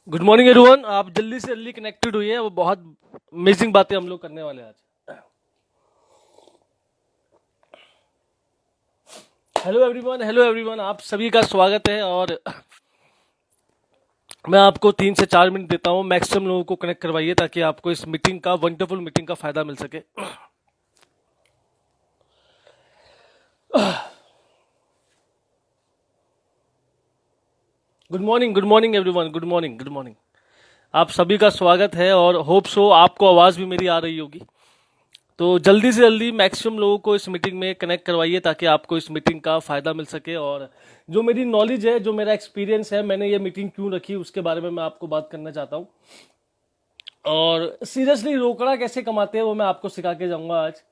Good morning everyone. आप जल्दी से जल्दी कनेक्टेड हुई है, वो बहुत अमेजिंग बातें हम लोग करने वाले हैं आज। हेलो एवरीवन, आप सभी का स्वागत है। और मैं आपको 3 से 4 मिनट देता हूँ, मैक्सिमम लोगों को कनेक्ट करवाइए ताकि आपको इस मीटिंग का, वंडरफुल मीटिंग का फायदा मिल सके। Good morning everyone, good morning. आप सभी का स्वागत है और होप सो आपको आवाज़ भी मेरी आ रही होगी। तो जल्दी से जल्दी मैक्सिमम लोगों को इस मीटिंग में कनेक्ट करवाइए ताकि आपको इस मीटिंग का फ़ायदा मिल सके। और जो मेरी नॉलेज है, जो मेरा एक्सपीरियंस है, मैंने ये मीटिंग क्यों रखी, उसके बारे में मैं आपको बात करना चाहता हूँ। और सीरियसली रोकड़ा कैसे कमाते हैं वो मैं आपको सिखा के जाऊँगा आज।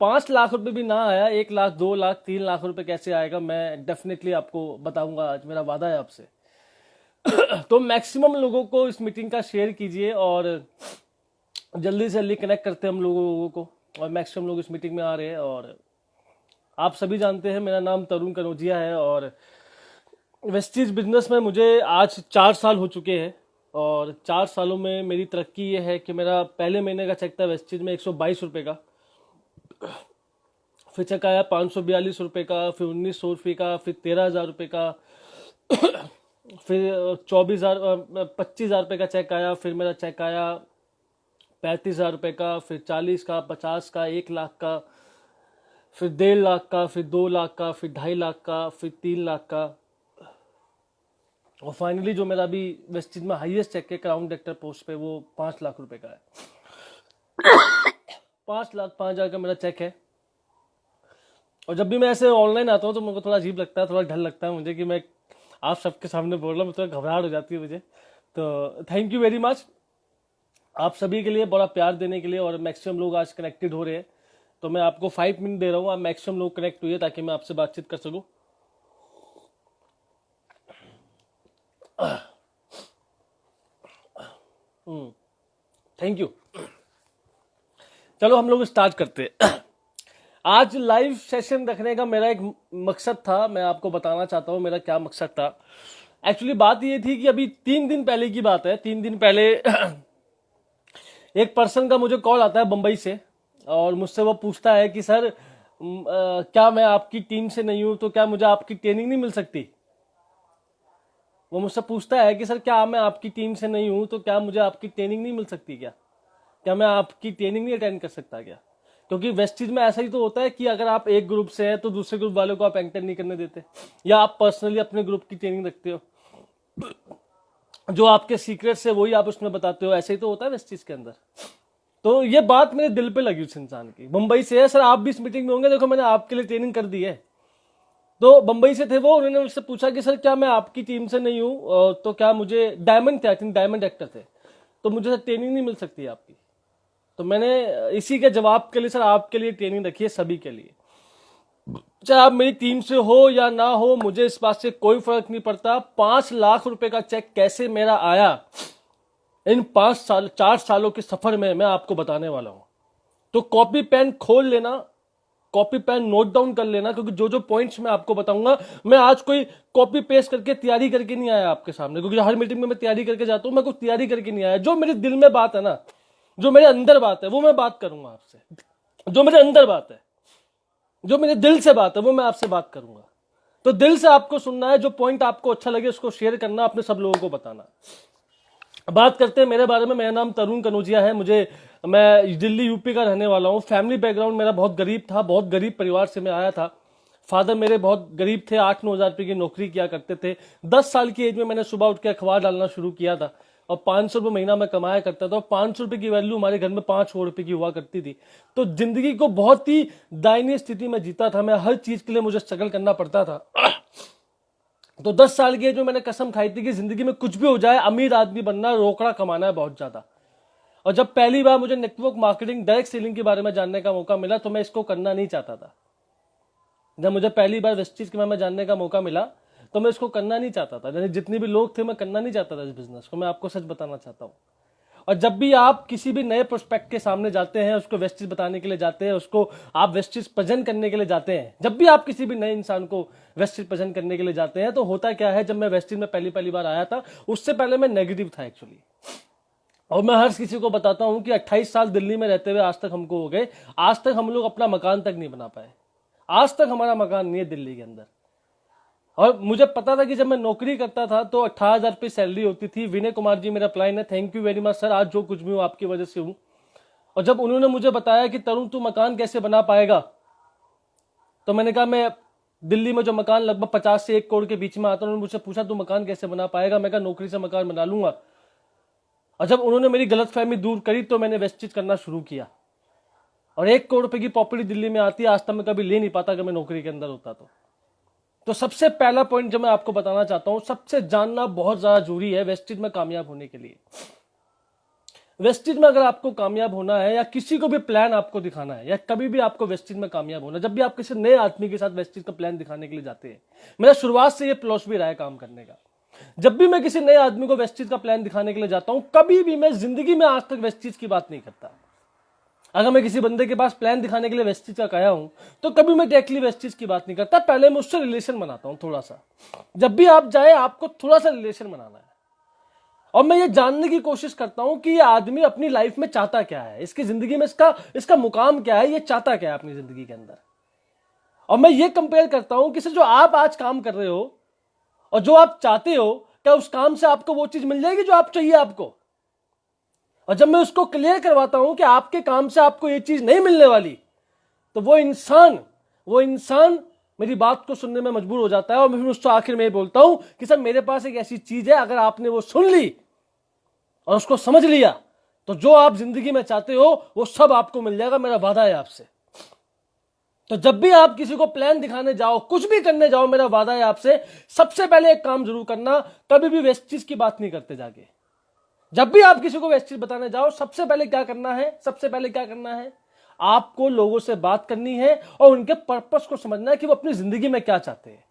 5 लाख रुपए भी ना आया, 1 लाख, 2 लाख, 3 लाख रुपए कैसे आएगा, मैं डेफिनेटली आपको बताऊंगा आज, मेरा वादा है आपसे। तो मैक्सिमम लोगों को इस मीटिंग का शेयर कीजिए और जल्दी से जल्दी कनेक्ट करते हैं हम लोगों को। और मैक्सिमम लोग इस मीटिंग में आ रहे हैं। और आप सभी जानते हैं मेरा नाम तरुण कनौजिया है और वेस्टीज बिजनेस में मुझे आज 4 साल हो चुके हैं। और 4 सालों में मेरी तरक्की ये है कि मेरा पहले महीने का चेक था वेस्टीज में 122 रुपये का, फिर चेक आया 542 रुपये का, फिर 1900 रुपये का, फिर 13,000 रुपये का, फिर 24,000, 25,000 रुपये का चेक आया, फिर मेरा चेक आया 35,000 रुपये का, फिर 40 का, 50 का, 1 लाख का, फिर 1.5 लाख का, फिर 2 लाख का, फिर 2.5 लाख का, फिर 3 लाख का। और फाइनली जो मेरा अभी वेस्टिज में हाईएस्ट चेक है क्राउन डायरेक्टर पोस्ट पे, वो 5 लाख रुपए का है। 5,05,000 का मेरा चेक है। और जब भी मैं ऐसे ऑनलाइन आता हूँ तो मेरे को थोड़ा अजीब लगता है, थोड़ा डर लगता है मुझे कि मैं आप सबके सामने बोल रहा हूँ, थोड़ा घबराहट हो जाती है मुझे। तो थैंक यू वेरी मच आप सभी के लिए, बड़ा प्यार देने के लिए। और मैक्सिमम लोग आज कनेक्टेड हो रहे हैं, तो मैं आपको 5 मिनट दे रहा हूँ, आप मैक्सिमम लोग कनेक्ट हुए ताकि मैं आपसे बातचीत कर सकूँ। Thank you. चलो हम लोग स्टार्ट करते हैं। आज लाइव सेशन रखने का मेरा एक मकसद था, मैं आपको बताना चाहता हूँ मेरा क्या मकसद था। एक्चुअली बात ये थी कि अभी 3 दिन पहले की बात है, 3 दिन पहले एक पर्सन का मुझे कॉल आता है बम्बई से और मुझसे वो पूछता है कि सर क्या मैं आपकी टीम से नहीं हूं तो क्या मुझे आपकी ट्रेनिंग नहीं मिल सकती। वो मुझसे पूछता है कि सर क्या मैं आपकी टीम से नहीं हूं तो क्या मुझे आपकी ट्रेनिंग नहीं मिल सकती, क्या क्या मैं आपकी ट्रेनिंग नहीं अटेंड कर सकता क्या। क्योंकि वेस्टीज में ऐसा ही तो होता है कि अगर आप एक ग्रुप से हैं तो दूसरे ग्रुप वालों को आप एंटर नहीं करने देते, या आप पर्सनली अपने ग्रुप की ट्रेनिंग रखते हो, जो आपके सीक्रेट्स है वही आप उसमें बताते हो। ऐसे ही तो होता है वेस्टीज के अंदर। तो ये बात मेरे दिल पे लगी उस इंसान की। मुंबई से है, सर आप भी इस मीटिंग में होंगे, देखो मैंने आपके लिए ट्रेनिंग कर दी है। तो बंबई से थे वो, उन्होंने मुझसे पूछा कि सर क्या मैं आपकी टीम से नहीं हूं तो क्या मुझे, डायमंड थे, आई थिंक डायमंड एक्टर थे, तो मुझे सर ट्रेनिंग नहीं मिल सकती आपकी। तो मैंने इसी के जवाब के लिए सर आपके लिए ट्रेनिंग रखी है, सभी के लिए। चाहे आप मेरी टीम से हो या ना हो, मुझे इस बात से कोई फर्क नहीं पड़ता। 5 लाख रुपए का चेक कैसे मेरा आया, इन 4 सालों के सफर में मैं आपको बताने वाला हूं। तो कॉपी पेन खोल लेना, कॉपी पेन नोट डाउन कर लेना, क्योंकि जो जो पॉइंट्स मैं आपको बताऊंगा, मैं आज कोई कॉपी पेस्ट करके तैयारी करके नहीं आया आपके सामने। क्योंकि हर मीटिंग में मैं तैयारी करके जाता हूं, मैं कुछ तैयारी करके नहीं आया। जो मेरे दिल में बात है ना, जो मेरे अंदर बात है, वो मैं बात करूंगा आपसे। जो मेरे अंदर बात है, जो मेरे दिल से बात है, वो मैं आपसे बात करूंगा। तो दिल से आपको सुनना है, जो पॉइंट आपको अच्छा लगे उसको शेयर करना, अपने सब लोगों को बताना। बात करते हैं मेरे बारे में। मेरा नाम तरुण कनौजिया है, मैं दिल्ली यूपी का रहने वाला हूँ। फैमिली बैकग्राउंड मेरा बहुत गरीब था, बहुत गरीब परिवार से मैं आया था। फादर मेरे बहुत गरीब थे, 8-9 हज़ार रुपये की नौकरी किया करते थे। 10 साल की एज में मैंने सुबह उठ के अखबार डालना शुरू किया था और 500 रुपये महीना मैं कमाया करता था। और 500 रुपये की वैल्यू हमारे घर में 5 रुपये की हुआ करती थी। तो जिंदगी को बहुत ही दयनीय स्थिति में जीता था मैं, हर चीज के लिए मुझे स्ट्रगल करना पड़ता था। तो 10 साल की एज में मैंने कसम खाई थी कि जिंदगी में कुछ भी हो जाए, अमीर आदमी बनना, रोकड़ा कमाना है बहुत ज्यादा। और जब पहली बार मुझे नेटवर्क मार्केटिंग, डायरेक्ट सेलिंग के बारे में जानने का मौका मिला तो मैं इसको करना नहीं चाहता था। जब मुझे पहली बार वेस्टीज के बारे में जानने का मौका मिला तो मैं इसको करना नहीं चाहता था। यानी जितने भी लोग थे, मैं करना नहीं चाहता था इस बिजनेस को, मैं आपको सच बताना चाहता हूँ। और जब भी आप किसी भी नए प्रोस्पेक्ट के सामने जाते हैं, उसको वेस्टेज बताने के लिए जाते हैं, उसको आप वेस्टेज प्रेजेंट करने के लिए जाते हैं, जब भी आप किसी भी नए इंसान को वेस्टेज प्रेजेंट करने के लिए जाते हैं, तो होता क्या है, जब मैं वेस्टेज में पहली बार आया था, उससे पहले मैं नेगेटिव था एक्चुअली। और मैं हर किसी को बताता हूं कि 28 साल दिल्ली में रहते हुए आज तक हमको हो गए, आज तक हम लोग अपना मकान तक नहीं बना पाए, आज तक हमारा मकान नहीं है दिल्ली के अंदर। और मुझे पता था कि जब मैं नौकरी करता था तो 18,000 रुपये सैलरी होती थी। विनय कुमार जी मेरा अप्लाई है, thank you very much sir, आज जो कुछ भी हूँ आपकी वजह से हूँ। और जब उन्होंने मुझे बताया कि तरुण तू मकान कैसे बना पाएगा, तो मैंने कहा मैं दिल्ली में जो मकान लगभग 50 से 1 करोड़ के बीच में आता, उन्होंने मुझसे पूछा तू मकान कैसे बना पाएगा, मैं कहा नौकरी से मकान बना लूंगा। और जब उन्होंने मेरी गलतफहमी दूर करी तो मैंने वेस्टेज करना शुरू किया। और 1 करोड़ रुपए की प्रॉपर्टी दिल्ली में आती है, आज तक मैं कभी ले नहीं पाता अगर मैं नौकरी के अंदर होता तो सबसे पहला पॉइंट जो मैं आपको बताना चाहता हूं, सबसे जानना बहुत ज्यादा जरूरी है वेस्टेज में कामयाब होने के लिए। वेस्टेज में अगर आपको कामयाब होना है, या किसी को भी प्लान आपको दिखाना है, या कभी भी आपको वेस्टेज में कामयाब होना, जब भी आप किसी नए आदमी के साथ वेस्टेज का प्लान दिखाने के लिए जाते हैं, मेरा शुरुआत से ये फिलॉसफी रहा है काम करने का। जब भी मैं किसी नए आदमी को वेस्टेज का प्लान दिखाने के लिए जाता हूं, कभी भी मैं जिंदगी में आज तक वेस्टेज की बात नहीं करता। अगर मैं किसी बंदे के पास प्लान दिखाने के लिए वेस्टेज का गया हूं, तो कभी मैं डायरेक्टली वेस्टेज की बात नहीं करता, पहले मैं उससे रिलेशन बनाता हूं थोड़ा सा। जब भी आप जाए आपको थोड़ा सा रिलेशन बनाना है, और मैं ये जानने की कोशिश करता हूं कि ये आदमी अपनी लाइफ में चाहता क्या है, इसकी जिंदगी में इसका मुकाम क्या है, ये चाहता क्या है अपनी जिंदगी के अंदर। और मैं ये कंपेयर करता हूं कि जो आप आज काम कर रहे हो और जो आप चाहते हो, क्या उस काम से आपको वो चीज मिल जाएगी जो आप चाहिए आपको। और जब मैं उसको क्लियर करवाता हूं कि आपके काम से आपको ये चीज नहीं मिलने वाली, तो वो इंसान मेरी बात को सुनने में मजबूर हो जाता है। और मैं फिर उसको आखिर में बोलता हूं कि सर मेरे पास एक ऐसी चीज है, अगर आपने वो सुन ली और उसको समझ लिया, तो जो आप जिंदगी में चाहते हो वो सब आपको मिल जाएगा, मेरा वादा है आपसे। तो जब भी आप किसी को प्लान दिखाने जाओ, कुछ भी करने जाओ, मेरा वादा है आपसे, सबसे पहले एक काम जरूर करना, कभी भी वेस्टेज की बात नहीं करते जाके। जब भी आप किसी को वेस्टेज बताने जाओ, सबसे पहले क्या करना है, आपको लोगों से बात करनी है और उनके पर्पस को समझना है कि वो अपनी जिंदगी में क्या चाहते हैं।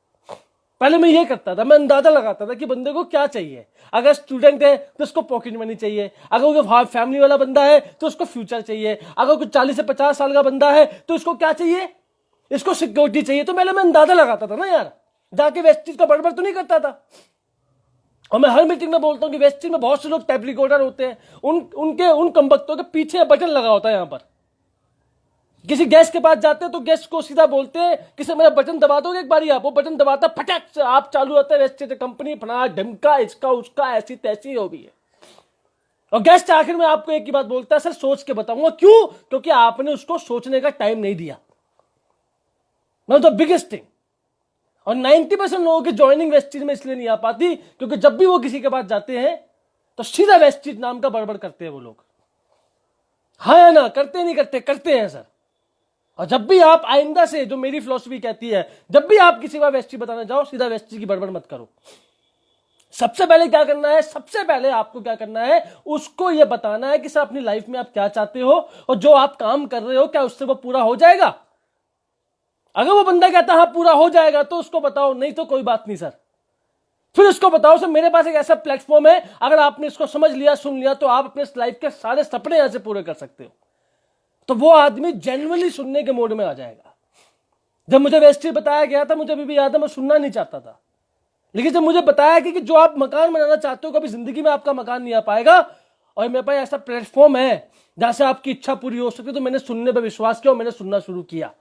पहले मैं ये करता था, मैं अंदाजा लगाता था कि बंदे को क्या चाहिए। अगर स्टूडेंट है तो उसको पॉकेट मनी चाहिए, अगर वो फैमिली वाला बंदा है तो उसको फ्यूचर चाहिए, अगर कुछ 40 से 50 साल का बंदा है तो उसको क्या चाहिए, इसको सिक्योरिटी चाहिए। तो पहले मैं अंदाजा लगाता था ना यार, जाके वेस्टेज का बड़बड़ तो नहीं करता था। और मैं हर मीटिंग में बोलता हूं कि वेस्टेज में बहुत से लोग टैप रिकॉर्डर होते हैं, उन कमबख्तों के पीछे बटन लगा होता है। यहां पर किसी गेस्ट के पास जाते हैं तो गेस्ट को सीधा बोलते हैं कि सर मेरा बटन दबा दोगे एक बारी, आप वो बटन दबाता फटक से आप चालू होते हैं वेस्टेज कंपनी फना ढमका इसका उसका ऐसी तैसी हो भी है। और गेस्ट आखिर में आपको एक ही बात बोलता है, सर सोच के बताऊंगा। क्यों? क्योंकि आपने उसको सोचने का टाइम नहीं दिया। The biggest thing. और 90% लोगों की ज्वाइनिंग वेस्टेज में इसलिए नहीं आ पाती क्योंकि जब भी वो किसी के पास जाते हैं तो सीधा वेस्टेज नाम का बड़बड़ करते हैं वो लोग। हाँ या ना? करते नहीं करते हैं सर। और जब भी आप आइंदा से, जो मेरी फिलॉसफी कहती है, जब भी आप किसी का वेस्टेज बताने जाओ, सीधा वेस्टेज की बड़बड़ मत करो। सबसे पहले क्या करना है, सबसे पहले आपको क्या करना है, उसको यह बताना है कि सर अपनी लाइफ में आप क्या चाहते हो और जो आप काम कर रहे हो क्या उससे वो पूरा हो जाएगा। अगर वो बंदा कहता है हाँ पूरा हो जाएगा तो उसको बताओ, नहीं तो कोई बात नहीं सर। फिर उसको बताओ सर मेरे पास एक ऐसा प्लेटफॉर्म है, अगर आपने इसको समझ लिया, सुन लिया, तो आप अपने लाइफ के सारे सपने यहां से पूरे कर सकते हो। तो वो आदमी जेन्युइनली सुनने के मोड में आ जाएगा। जब मुझे वेस्टेज बताया गया था, मुझे अभी भी याद है, मैं सुनना नहीं चाहता था। लेकिन जब मुझे बताया कि जो आप मकान बनाना चाहते हो, कभी जिंदगी में आपका मकान नहीं आ पाएगा और मेरे पास ऐसा प्लेटफॉर्म है जहां से आपकी इच्छा पूरी हो सकती है, तो मैंने सुनने पर विश्वास किया और मैंने सुनना शुरू किया।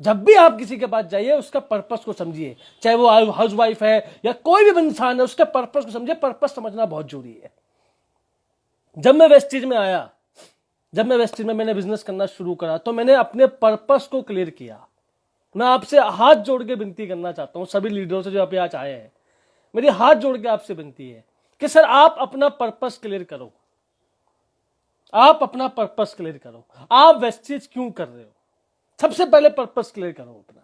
जब भी आप किसी के पास जाइए, उसका पर्पस को समझिए, चाहे वो हाउसवाइफ है या कोई भी इंसान है, उसके पर्पस को समझिए। पर्पस समझना बहुत जरूरी है। जब मैं वेस्टेज में आया, मैंने बिजनेस करना शुरू करा, तो मैंने अपने पर्पस को क्लियर किया। मैं आपसे हाथ जोड़ के विनती करना चाहता हूं, सभी लीडरों से जो आप आज आए हैं, मेरी हाथ जोड़ के आपसे विनती है कि सर आप अपना पर्पस क्लियर करो। आप अपना पर्पस क्लियर करो। आप वेस्टेज क्यों कर रहे हो, सबसे पहले पर्पस क्लियर करो अपना।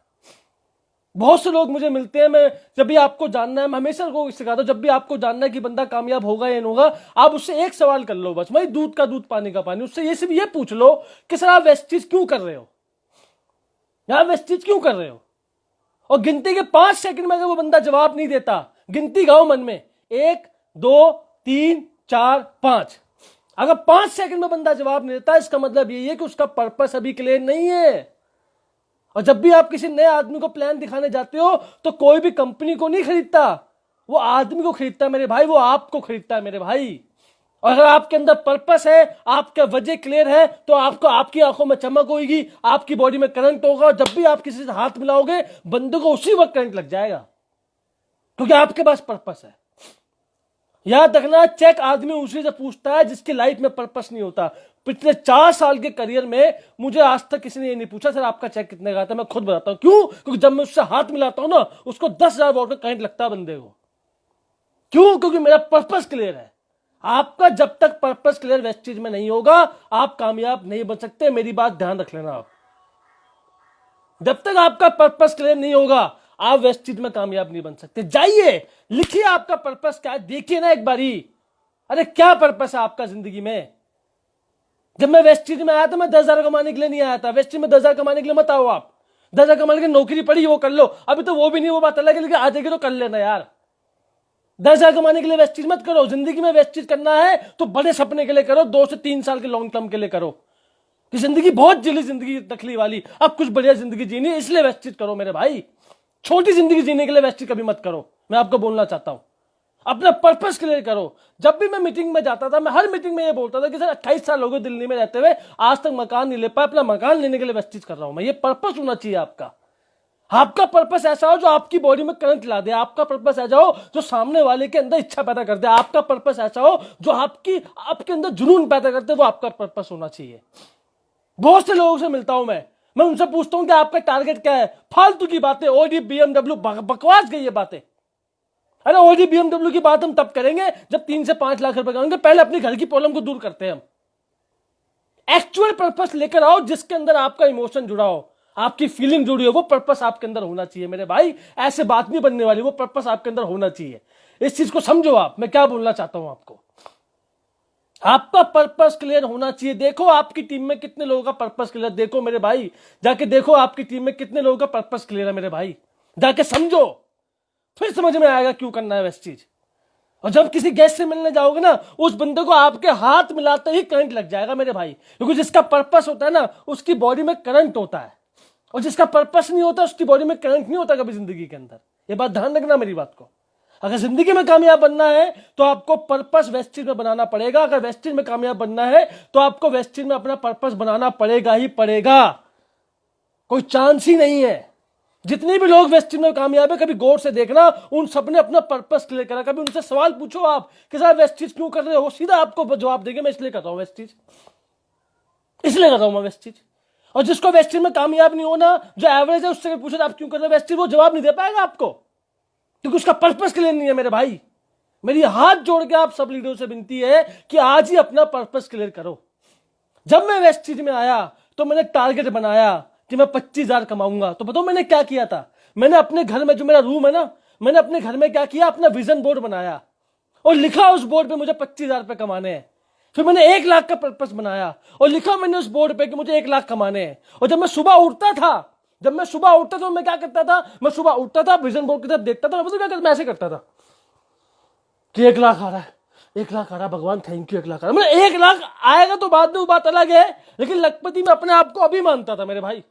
बहुत से लोग मुझे मिलते हैं, मैं जब भी आपको जानना है, मैं हमेशा लोगों को सिखाता हूं, जब भी आपको जानना है कि बंदा कामयाब होगा या नहीं होगा, आप उससे एक सवाल कर लो बस, भाई दूध का दूध पानी का पानी। उससे ये सिर्फ ये पूछ लो कि सर आप वेस्टेज क्यों कर रहे हो, आप वेस्टेज क्यों कर रहे हो। और गिनती के 5 सेकंड में अगर वो बंदा जवाब नहीं देता, गिनती गाओ मन में, 1 2 3 4 5, अगर 5 सेकंड में बंदा जवाब नहीं देता, इसका मतलब यही है कि उसका पर्पस अभी क्लियर नहीं है। और जब भी आप किसी नए आदमी को प्लान दिखाने जाते हो तो कोई भी कंपनी को नहीं खरीदता, वो आदमी को खरीदता है मेरे भाई, वो आपको खरीदता है मेरे भाई। और अगर आपके अंदर पर्पस है, आपका वजह क्लियर है, तो आपको आपकी आंखों में चमक होगी, आपकी बॉडी में करंट होगा, और जब भी आप किसी से हाथ मिलाओगे बंदे को उसी वक्त करंट लग जाएगा, क्योंकि आपके पास पर्पस है। याद रखना, चेक आदमी उसी से पूछता है जिसकी लाइफ में पर्पस नहीं होता। पिछले 4 साल के करियर में मुझे आज तक किसी ने ये नहीं पूछा सर आपका चेक कितने का आता है, मैं खुद बताता हूं। क्यों? क्योंकि जब मैं उससे हाथ मिलाता हूं ना, उसको 10,000 वोल्ट का करंट लगता है बंदे को। क्यों? क्योंकि मेरा पर्पस क्लियर है। आपका जब तक पर्पस क्लियर वेस्ट चीज में नहीं होगा, आप कामयाब नहीं बन सकते। मेरी बात ध्यान रख लेना आप। जब तक आपका पर्पस क्लियर नहीं होगा, आप वेस्ट चीज में कामयाब नहीं बन सकते। जाइए, लिखिए आपका पर्पस क्या है, देखिए ना एक बारी। अरे क्या पर्पस है आपका जिंदगी में? जब मैं वेस्ट चीज में आया था, मैं 10,000 कमाने के लिए नहीं आया था। वेस्ट चीज में 10,000 कमाने के लिए मत आओ आप। 10,000 कमाने की नौकरी पड़ी, वो कर लो। अभी तो वो भी नहीं, वो बात अलग है, लेकिन आ जाएगी तो कर लेना यार। 10,000 कमाने के लिए वेस्ट चीज मत करो। जिंदगी में वेस्ट चीज करना है तो बड़े सपने के लिए करो, 2 से 3 साल के लॉन्ग टर्म के लिए करो। कि जिंदगी बहुत जिली जिंदगी तकलीफ वाली, अब कुछ बढ़िया जिंदगी जीनी, इसलिए वेस्ट चीज करो मेरे भाई। छोटी जिंदगी जीने के लिए वेस्ट चीज कभी मत करो। मैं आपको बोलना चाहता हूं, अपना पर्पस क्लियर करो। जब भी मैं मीटिंग में जाता था, मैं हर मीटिंग में ये बोलता था कि सर 28 साल हो गए दिल्ली में रहते हुए, आज तक मकान नहीं ले पाया। अपना मकान लेने के लिए वेस्ट चीज कर रहा हूं मैं। ये पर्पस होना चाहिए आपका। आपका पर्पस ऐसा हो जो आपकी बॉडी में करंट ला दे। आपका पर्पस ऐसा हो जो सामने वाले के अंदर इच्छा पैदा कर दे। आपका पर्पस ऐसा हो जो आपके अंदर जुनून पैदा करते, वो आपका पर्पस होना चाहिए। बहुत से लोगों से मिलता हूं मैं उनसे पूछता हूं कि आपका टारगेट क्या है? फालतू की बातें, ओडी बीएमडब्ल्यू, बकवास गई ये बातें। अरे ओडी बीएमडब्ल्यू की बात हम तब करेंगे जब 3 से 5 लाख रुपए कमाएंगे। पहले अपने घर की प्रॉब्लम को दूर करते हैं हम। एक्चुअल पर्पस लेकर आओ जिसके अंदर आपका इमोशन जुड़ा हो, आपकी फीलिंग जुड़ी हो। वो पर्पस आपके अंदर होना चाहिए मेरे भाई। ऐसे बात नहीं बनने वाली, वो पर्पस आपके अंदर होना चाहिए। इस चीज को समझो आप, मैं क्या बोलना चाहता हूं आपको। आपका पर्पस क्लियर होना चाहिए। देखो आपकी टीम में कितने लोगों का पर्पस क्लियर, देखो मेरे भाई, जाके देखो आपकी टीम में कितने लोगों का पर्पस क्लियर है मेरे भाई। जाके समझो, फिर समझ में आएगा क्यों करना है वैसी चीज। और जब किसी गेस्ट से मिलने जाओगे ना, उस बंदे को आपके हाथ मिलाते ही करंट लग जाएगा मेरे भाई। क्योंकि जिसका पर्पस होता है ना, उसकी बॉडी में करंट होता है, और जिसका पर्पस नहीं होता उसकी बॉडी में करंट नहीं होता कभी जिंदगी के अंदर। ये बात ध्यान रखना मेरी बात को। अगर जिंदगी में कामयाब बनना है तो आपको पर्पस वेस्ट चीज में बनाना पड़ेगा। अगर वेस्ट चीज में कामयाब बनना है तो आपको वेस्ट चीज में अपना पर्पस बनाना पड़ेगा ही पड़ेगा, कोई चांस ही नहीं है। जितने भी लोग वेस्ट चीज में कामयाब है, कभी गौर से देखना, उन सबने अपना पर्पस क्लियर करा। कभी उनसे सवाल पूछो आप कि साहब वेस्ट चीज क्यों कर रहे हो, सीधा आपको जवाब देंगे मैं इसलिए कर रहा हूं वेस्ट चीज, इसलिए कर रहा हूं मैं वेस्ट चीज। और जिसको वेस्ट चीज में कामयाब नहीं होना, जो एवरेज है, उससे पूछो आप क्यों कर रहे हो वेस्ट चीज, वो जवाब नहीं दे पाएगा आपको, क्योंकि उसका पर्पस क्लियर नहीं है मेरे भाई। मेरी हाथ जोड़ के आप सब लीडरों से विनती है कि आज ही अपना पर्पस क्लियर करो। जब मैं वेस्ट चीज में आया तो मैंने टारगेट बनाया कि मैं 25,000 कमाऊंगा। तो बताओ मैंने क्या किया था? मैंने अपने घर में, जो मेरा रूम है ना, मैंने अपने घर में क्या किया, अपना विजन बोर्ड बनाया और लिखा उस बोर्ड पे मुझे 25,000 रुपए कमाने हैं। फिर मैंने 1 लाख का पर्पस बनाया और लिखा मैंने उस बोर्ड पे कि मुझे 1 लाख कमाने हैं। और जब मैं सुबह उठता था तो मैं क्या करता था, मैं सुबह उठता था, विजन बोर्ड की तरफ देखता था, मैं क्या करता, मैं ऐसे करता था कि 1 लाख आ रहा है, 1 लाख आ रहा है, भगवान थैंक यू 1 लाख आ रहा है। मतलब 1 लाख आएगा तो बाद में, वो बात अलग है, लेकिन लखपति में अपने आप को अभी मानता था मेरे भाई।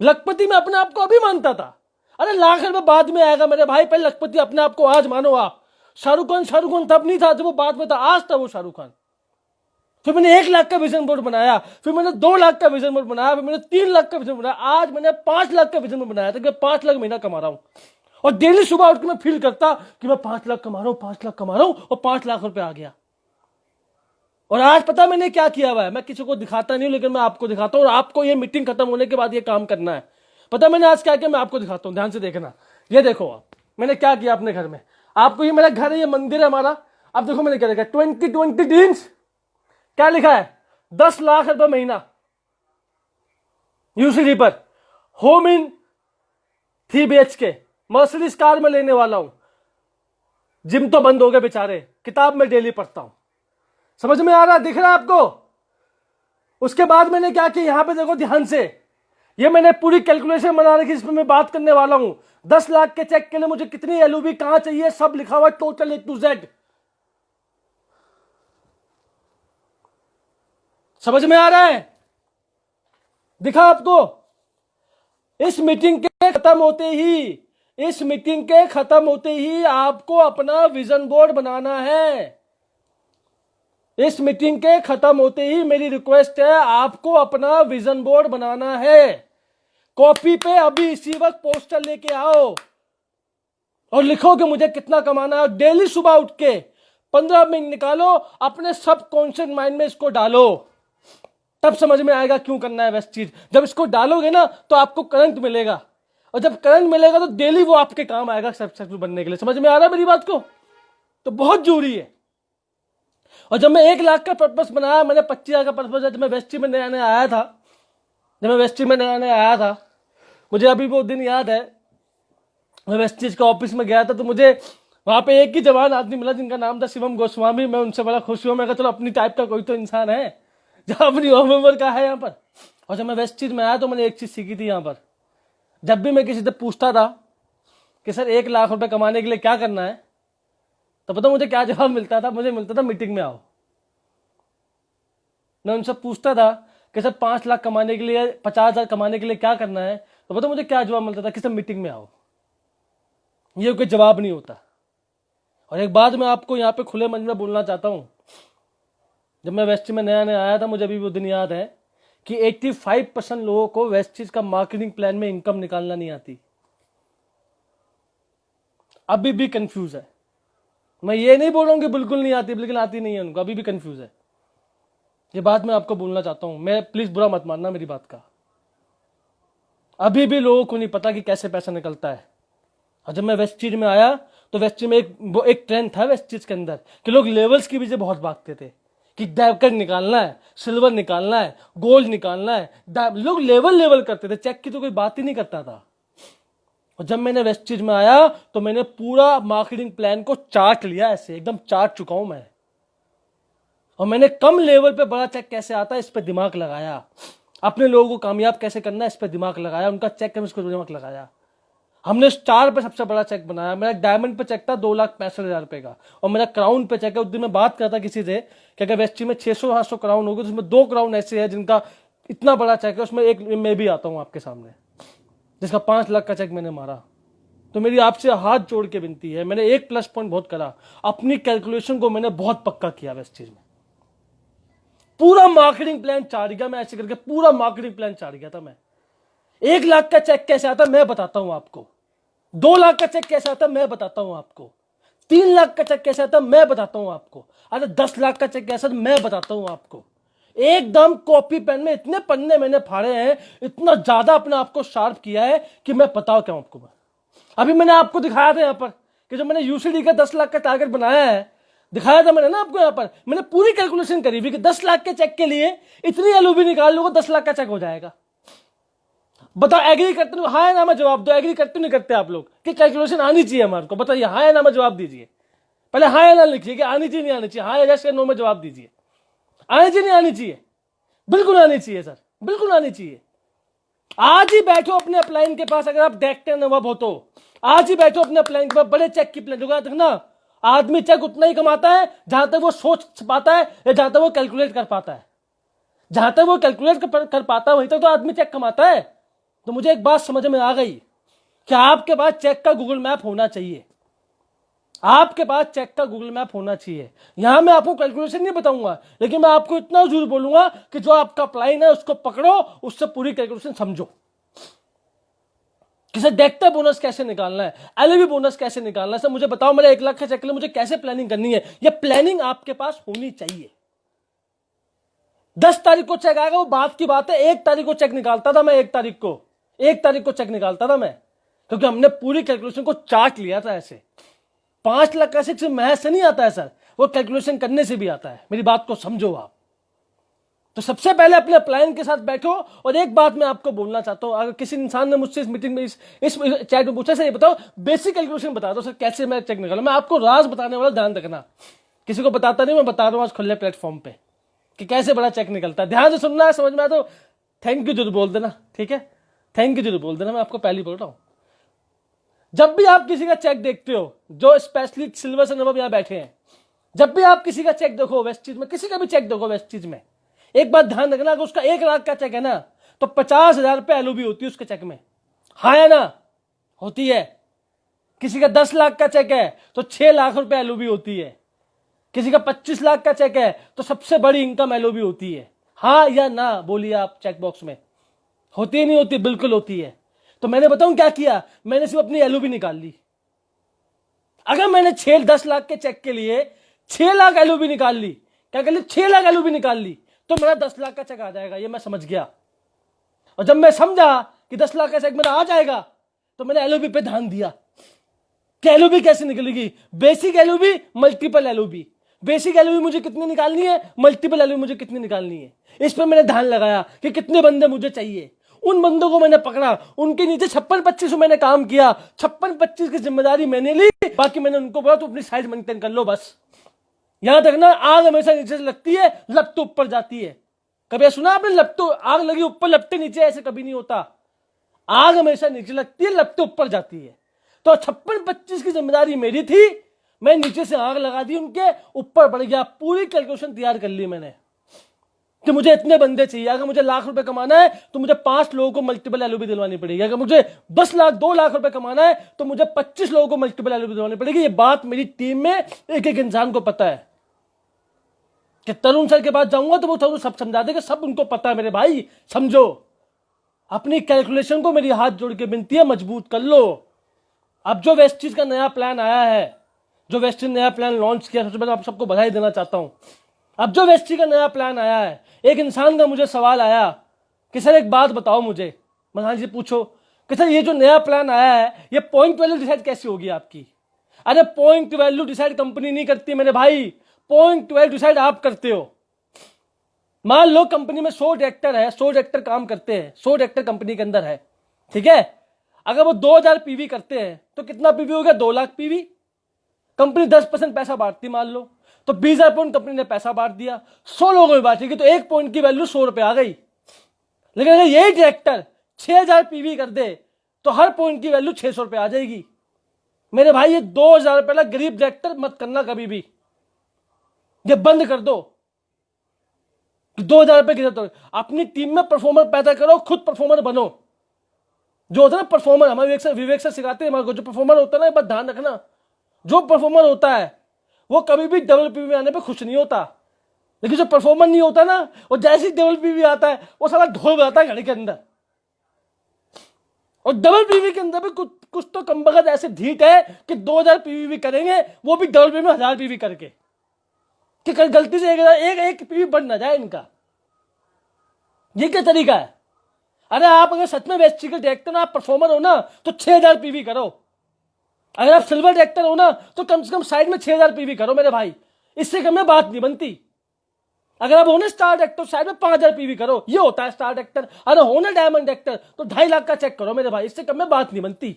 लखपति में अपने आप को अभी मानता था। अरे लाख रुपए बाद में आएगा मेरे भाई, पहले लखपति अपने आप को आज मानो आप। शाहरुख खान तब नहीं था जब वो बाद में था, आज था वो शाहरुख खान। फिर मैंने 1 लाख का विजन बोर्ड बनाया, फिर मैंने 2 लाख का विजन बोर्ड बनाया, फिर मैंने 3 लाख का विजन बनाया, आज मैंने 5 लाख का विजन बोर्ड बनाया था कि 5 लाख महीना कमा रहा हूं। और डेली सुबह उठ के मैं फील करता कि मैं 5 लाख कमा रहा हूं, 5 लाख कमा रहा हूं, और 5 लाख रुपए आ गया। और आज पता मैंने क्या किया हुआ है, मैं किसी को दिखाता नहीं हूं, लेकिन मैं आपको दिखाता हूं, और आपको ये मीटिंग खत्म होने के बाद ये काम करना है। पता मैंने आज क्या किया, मैं आपको दिखाता हूं, ध्यान से देखना। ये देखो आप, मैंने क्या किया अपने घर में। आपको ये मेरा घर है, ये मंदिर है हमारा। अब देखो मैंने क्या लिखा है, 2020 ड्रीम्स। क्या लिखा है? 10 लाख रुपए महीना यूसीडी पर, home in 3 BHK, Mercedes car में लेने वाला हूं। जिम तो बंद हो गए बेचारे, किताब में डेली पढ़ता हूं। समझ में आ रहा, दिख रहा है आपको? उसके बाद मैंने क्या किया, यहां पे देखो ध्यान से, ये मैंने पूरी कैलकुलेशन बना रखी, जिसमें मैं बात करने वाला हूं। 10 लाख के चेक के लिए मुझे कितनी LUV कहां चाहिए, सब लिखा हुआ टोटल A to Z। समझ में आ रहा है? दिखा आपको? इस मीटिंग के खत्म होते ही आपको अपना विजन बोर्ड बनाना है। इस मीटिंग के खत्म होते ही मेरी रिक्वेस्ट है, आपको अपना विजन बोर्ड बनाना है। कॉपी पे अभी इसी वक्त पोस्टर लेके आओ और लिखो कि मुझे कितना कमाना है। डेली सुबह उठ के 15 मिनट निकालो, अपने सब कॉन्शियस माइंड में इसको डालो, तब समझ में आएगा क्यों करना है वेस्ट चीज। जब इसको डालोगे ना तो आपको करंट मिलेगा, और जब करंट मिलेगा तो डेली वो आपके काम आएगा सक्सेसफुल बनने के लिए। समझ में आ रहा है मेरी बात को? तो बहुत जरूरी है। और जब मैं 1 लाख का पर्पस बनाया, मैंने 25,000 का पर्पस, जब मैं वेस्टी में नया आया था, मुझे अभी वो दिन याद है, मैं वेस्टीज का ऑफिस में गया था, तो मुझे वहां पे एक ही जवान आदमी मिला जिनका नाम था शिवम गोस्वामी। मैं उनसे बड़ा खुश हुआ। मैं कहा चलो अपनी टाइप का कोई तो इंसान है जो अपनी उम्र का है यहाँ पर। और जब मैं वेस्टीज में आया तो मैंने एक चीज सीखी थी यहाँ पर। जब भी मैं किसी से पूछता था कि सर 1 लाख रुपए कमाने के लिए क्या करना है, तो पता मुझे क्या जवाब मिलता था? मुझे मिलता था मीटिंग में आओ। मैं उनसे पूछता था कि सर 5 लाख कमाने के लिए, 50,000 कमाने के लिए क्या करना है, तो पता मुझे क्या जवाब मिलता था? कि सर मीटिंग में आओ। ये कोई जवाब नहीं होता। और एक बात मैं आपको यहाँ पे खुले मन में बोलना चाहता हूँ। जब मैं वेस्ट में नया आया था, मुझे अभी वो दिन याद है कि 85% लोगों को वेस्टीज का मार्केटिंग प्लान में इनकम निकालना नहीं आती। अभी भी कंफ्यूज है। मैं ये नहीं बोल रहा हूं कि बिल्कुल नहीं आती, बिल्कुल आती नहीं है उनको, अभी भी कंफ्यूज है। ये बात मैं आपको बोलना चाहता हूं। मैं प्लीज बुरा मत मानना मेरी बात का। अभी भी लोगों को नहीं पता कि कैसे पैसा निकलता है। और जब मैं वेस्टीज में आया तो वेस्टीज में एक ट्रेंड था वेस्टीज के अंदर कि लोग लेवल्स के पीछे बहुत भागते थे कि डायमंड निकालना है, सिल्वर निकालना है, गोल्ड निकालना है। लोग लेवल करते थे, चेक की तो कोई बात ही नहीं करता था। और जब मैंने वेस्टीज में आया तो मैंने पूरा मार्केटिंग प्लान को चार्ट लिया, ऐसे एकदम चार्ट चुका हूं मैं। और मैंने कम लेवल पे बड़ा चेक कैसे आता है इस पे दिमाग लगाया। अपने लोगों को कामयाब कैसे करना है इस पे दिमाग लगाया। उनका चेक इस पे दिमाग लगाया। हमने स्टार पे सबसे बड़ा चेक बनाया। मेरा डायमंड पे चेक था 2,65,000 रुपए का, और मेरा क्राउन पे चेक है। उस दिन मैं बात करता किसी से कि अगर वेस्टी में 600-700 क्राउन होगी तो उसमें 2 क्राउन ऐसे है जिनका इतना बड़ा चेक है, उसमें एक मैं भी आता हूं आपके सामने, जिसका 5 लाख का चेक मैंने मारा। तो मेरी आपसे हाथ जोड़ के विनती है, मैंने एक प्लस पॉइंट बहुत करा, अपनी कैलकुलेशन को मैंने बहुत पक्का किया वेस्टीज में। पूरा मार्केटिंग प्लान चाट गया मैं, ऐसे करके पूरा मार्केटिंग प्लान चाट गया था मैं। 1 लाख का चेक कैसे आता मैं बताता हूं आपको, 2 लाख का चेक कैसे आता मैं बताता हूं आपको, 3 लाख का चेक कैसे आता मैं बताता हूं आपको, अरे 10 लाख का चेक कैसा मैं बताता हूं आपको। एकदम कॉपी पेन में इतने पन्ने मैंने फाड़े हैं, इतना ज्यादा अपने आप को शार्प किया है कि मैं बताऊं क्या आपको। मैं अभी मैंने आपको दिखाया था यहाँ पर कि जो मैंने यूसीडी का 10 लाख का टारगेट बनाया है, दिखाया था मैंने ना आपको। यहाँ पर मैंने पूरी कैलकुलेशन करी हुई कि 10 लाख के चेक के लिए इतनी एलओबी निकाल लो 10 लाख का चेक हो जाएगा। बताओ एग्री करते हो? हाँ या ना में जवाब दो। एग्री करते नहीं करते आप लोग कि कैलकुलेशन आनी चाहिए हमारे को? बताइए हाँ या ना में जवाब दीजिए। पहले हाँ या ना लिखिए कि आनी चाहिए नहीं आनी चाहिए। हाँ या नो में जवाब दीजिए। आनी चाहिए नहीं आनी चाहिए? बिल्कुल आनी चाहिए सर, बिल्कुल आनी चाहिए। आज ही बैठो अपने अपलाइन के पास, अगर आप देखते हैं नवाब हो तो आज ही बैठो अपने अपलाइन के पास, बड़े चेक की प्लान देखना। आदमी चेक उतना ही कमाता है जहां तक वो सोच पाता है या जहां तक वो कैलकुलेट कर पाता है। जहां तक वो कैलकुलेट कर पाता है वहीं तक तो आदमी चेक कमाता है। तो मुझे एक बात समझ में आ गई कि आपके पास चेक का गूगल मैप होना चाहिए। आपके पास चेक का गूगल मैप होना चाहिए। यहां मैं आपको कैलकुलेशन नहीं बताऊंगा, लेकिन मैं आपको इतना जरूर बोलूंगा कि जो आपका अपलाइन है उसको पकड़ो, उससे पूरी कैलकुलेशन समझो। किसे देखते बोनस कैसे निकालना है, एलएवी बोनस कैसे निकालना है, सर मुझे बताओ मेरे 1 लाख के चेक के लिए मुझे कैसे प्लानिंग करनी है। यह प्लानिंग आपके पास होनी चाहिए। 10 तारीख को चेक आएगा वो बात की बात है। 1 तारीख को चेक निकालता था मैं, 1 तारीख को चेक निकालता था मैं, क्योंकि हमने पूरी कैलकुलेशन को चार्ट लिया था। ऐसे 5 लाख का चेक सिर्फ महज से नहीं आता है सर, वो कैलकुलेशन करने से भी आता है। मेरी बात को समझो आप। तो सबसे पहले अपने प्लान के साथ बैठो। और एक बात मैं आपको बोलना चाहता हूं, अगर किसी इंसान ने मुझसे इस मीटिंग में इस चैट में पूछा सर ये बताओ बेसिक कैलकुलेशन बता दो सर कैसे मैं चेक निकालूं, मैं आपको राज बताने वाला, ध्यान रखना। किसी को बताता नहीं, मैं बता रहा हूं आज खुले प्लेटफॉर्म पे कि कैसे बड़ा चेक निकलता है। ध्यान से सुनना है, समझ में आया तो थैंक यू जरूर बोल देना, ठीक है? थैंक यू जरूर बोल देना, मैं आपको पहले बोल रहा हूं। जब भी आप किसी का चेक देखते हो, जो स्पेशली सिल्वर से नवाब यहां बैठे हैं, जब भी आप किसी का चेक देखो वेस्टीज में, किसी का भी चेक देखो वेस्टीज में, एक बात ध्यान रखना, अगर उसका 1 लाख का चेक है ना तो 50,000 रुपये एलओबी होती है उसके चेक में, हाँ या ना? होती है। किसी का 10 लाख का चेक है तो 6 लाख रुपए एलओबी होती है। किसी का 25 लाख का चेक है तो सबसे बड़ी इनकम एलओबी होती है, हाँ या ना? बोलिए आप चेक बॉक्स में। होती है नहीं होती? बिल्कुल होती है। तो मैंने बताऊं क्या किया, मैंने सिर्फ अपनी एलओबी निकाल ली। अगर मैंने 6-10 लाख के चेक के लिए 6 लाख एलओबी निकाल ली, क्या कर ली? 6 लाख एलओबी निकाल ली, तो मेरा 10 लाख का चेक आ जाएगा, ये मैं समझ गया। और जब मैं समझा कि 10 लाख का चेक मेरा आ जाएगा तो मैंने एलओबी पे ध्यान दिया कि एलओबी कैसे निकलेगी। Basic LOB, multiple LOB. Basic LOB मुझे कितनी निकालनी है, मल्टीपल एलओबी मुझे कितनी निकालनी है, इस पर मैंने ध्यान लगाया कि कितने बंदे मुझे चाहिए। उन बंदों को मैंने पकड़ा, उनके नीचे 56-25 मैंने काम किया, 56-25 की जिम्मेदारी मैंने ली, बाकी मैंने उनको बोला तो अपनी साइड मेंटेन कर लो बस। यहां तक ना, आग हमेशा नीचे से लगती है, लपट ऊपर जाती है। कभी सुना आपने? लपटो, आग लगी ऊपर लपटे नीचे, ऐसे कभी नहीं होता। आग हमेशा नीचे लगती है, लपटे ऊपर जाती है। तो 56-25 की जिम्मेदारी मेरी थी, मैं नीचे से आग लगा दी, उनके ऊपर बढ़ गया। पूरी कैलकुलेशन तैयार कर ली मैंने कि मुझे इतने बंदे चाहिए। अगर मुझे लाख रुपए कमाना है तो मुझे 5 लोगों को मल्टीपल एलओबी दिलवानी पड़ेगी। अगर मुझे 10 लाख 2 लाख रुपए कमाना है तो मुझे 25 लोगों को मल्टीपल एलओबी दिलवानी पड़ेगी। ये बात मेरी टीम में एक एक इंसान को पता है कि तरुण सर के पास जाऊंगा तो वो तरुण सब समझा देगा, सब उनको पता है। मेरे भाई समझो, अपनी कैलकुलेशन को मेरी हाथ जोड़ के विनती है, मजबूत कर लो। अब जो वेस्टीज का नया प्लान आया है, जो वेस्टीज नया प्लान लॉन्च किया, सबसे पहले आप सबको बधाई देना चाहता हूं। अब जो वेस्टी का नया प्लान आया है, एक इंसान का मुझे सवाल आया कि सर एक बात बताओ मुझे। मधान जी पूछो कि सर ये जो नया प्लान आया है, ये पॉइंट वैल्यू डिसाइड कैसे होगी आपकी? अरे पॉइंट वैल्यू डिसाइड कंपनी नहीं करती मेरे भाई, पॉइंट वैल्यू डिसाइड आप करते हो। मान लो कंपनी में 100 डायरेक्टर है, 100 डायरेक्टर काम करते हैं, 100 डायरेक्टर कंपनी के अंदर है, ठीक है। अगर वो 2000 पीवी करते हैं तो कितना पीवी हो गया? 2 लाख पीवी। कंपनी 10% पैसा बांटती मान लो, तो 20,000 पॉइंट कंपनी ने पैसा बांट दिया, 100 लोगों में बांटेगी तो 1 पॉइंट की वैल्यू 100 रुपए आ गई। लेकिन अगर यही डायरेक्टर 6000 पीवी कर दे तो हर पॉइंट की वैल्यू 600 रुपए आ जाएगी। मेरे भाई ये 2000 रुपए वाला गरीब डायरेक्टर मत करना कभी भी, ये बंद कर दो। 2000 रुपए की जरूरत हो, अपनी टीम में परफॉर्मर पैदा करो, खुद परफॉर्मर बनो। जो होता है ना परफॉर्मर, हमारे विवेक सर सिखाते हैं हमारे को, जो परफॉर्मर होता है ना, एक बात ध्यान रखना, जो परफॉर्मर होता है वो कभी भी डबल पीवी में आने पे खुश नहीं होता। लेकिन जो परफॉर्मर नहीं होता ना, वो जैसे ही डबल पीवी आता है वो साला ढोल बजाता है घड़ी के अंदर। और डबल पीवी के अंदर भी कुछ तो कम बगत ऐसे ढीठ है कि 2000 पीवी भी करेंगे, वो भी डबल पीवी में 1000 पीवी करके, कि कल गलती से एक पीवी बढ़ ना जाए इनका। ये क्या तरीका है? अरे आप अगर सच में वेस्टी के डायरेक्टर ना, आप परफॉर्मर हो ना, तो 6000 पीवी करो। अगर आप सिल्वर डायरेक्टर हो ना तो कम से कम साइड में 6000 पीवी करो मेरे भाई, इससे कम में बात नहीं बनती। अगर आप हो ना स्टार डायरेक्टर, साइड में 5000 पीवी करो, ये होता है स्टार डायरेक्टर। अरे हो ना डायमंड डायरेक्टर तो 2.5 लाख का चेक करो मेरे भाई, इससे कम में बात नहीं बनती।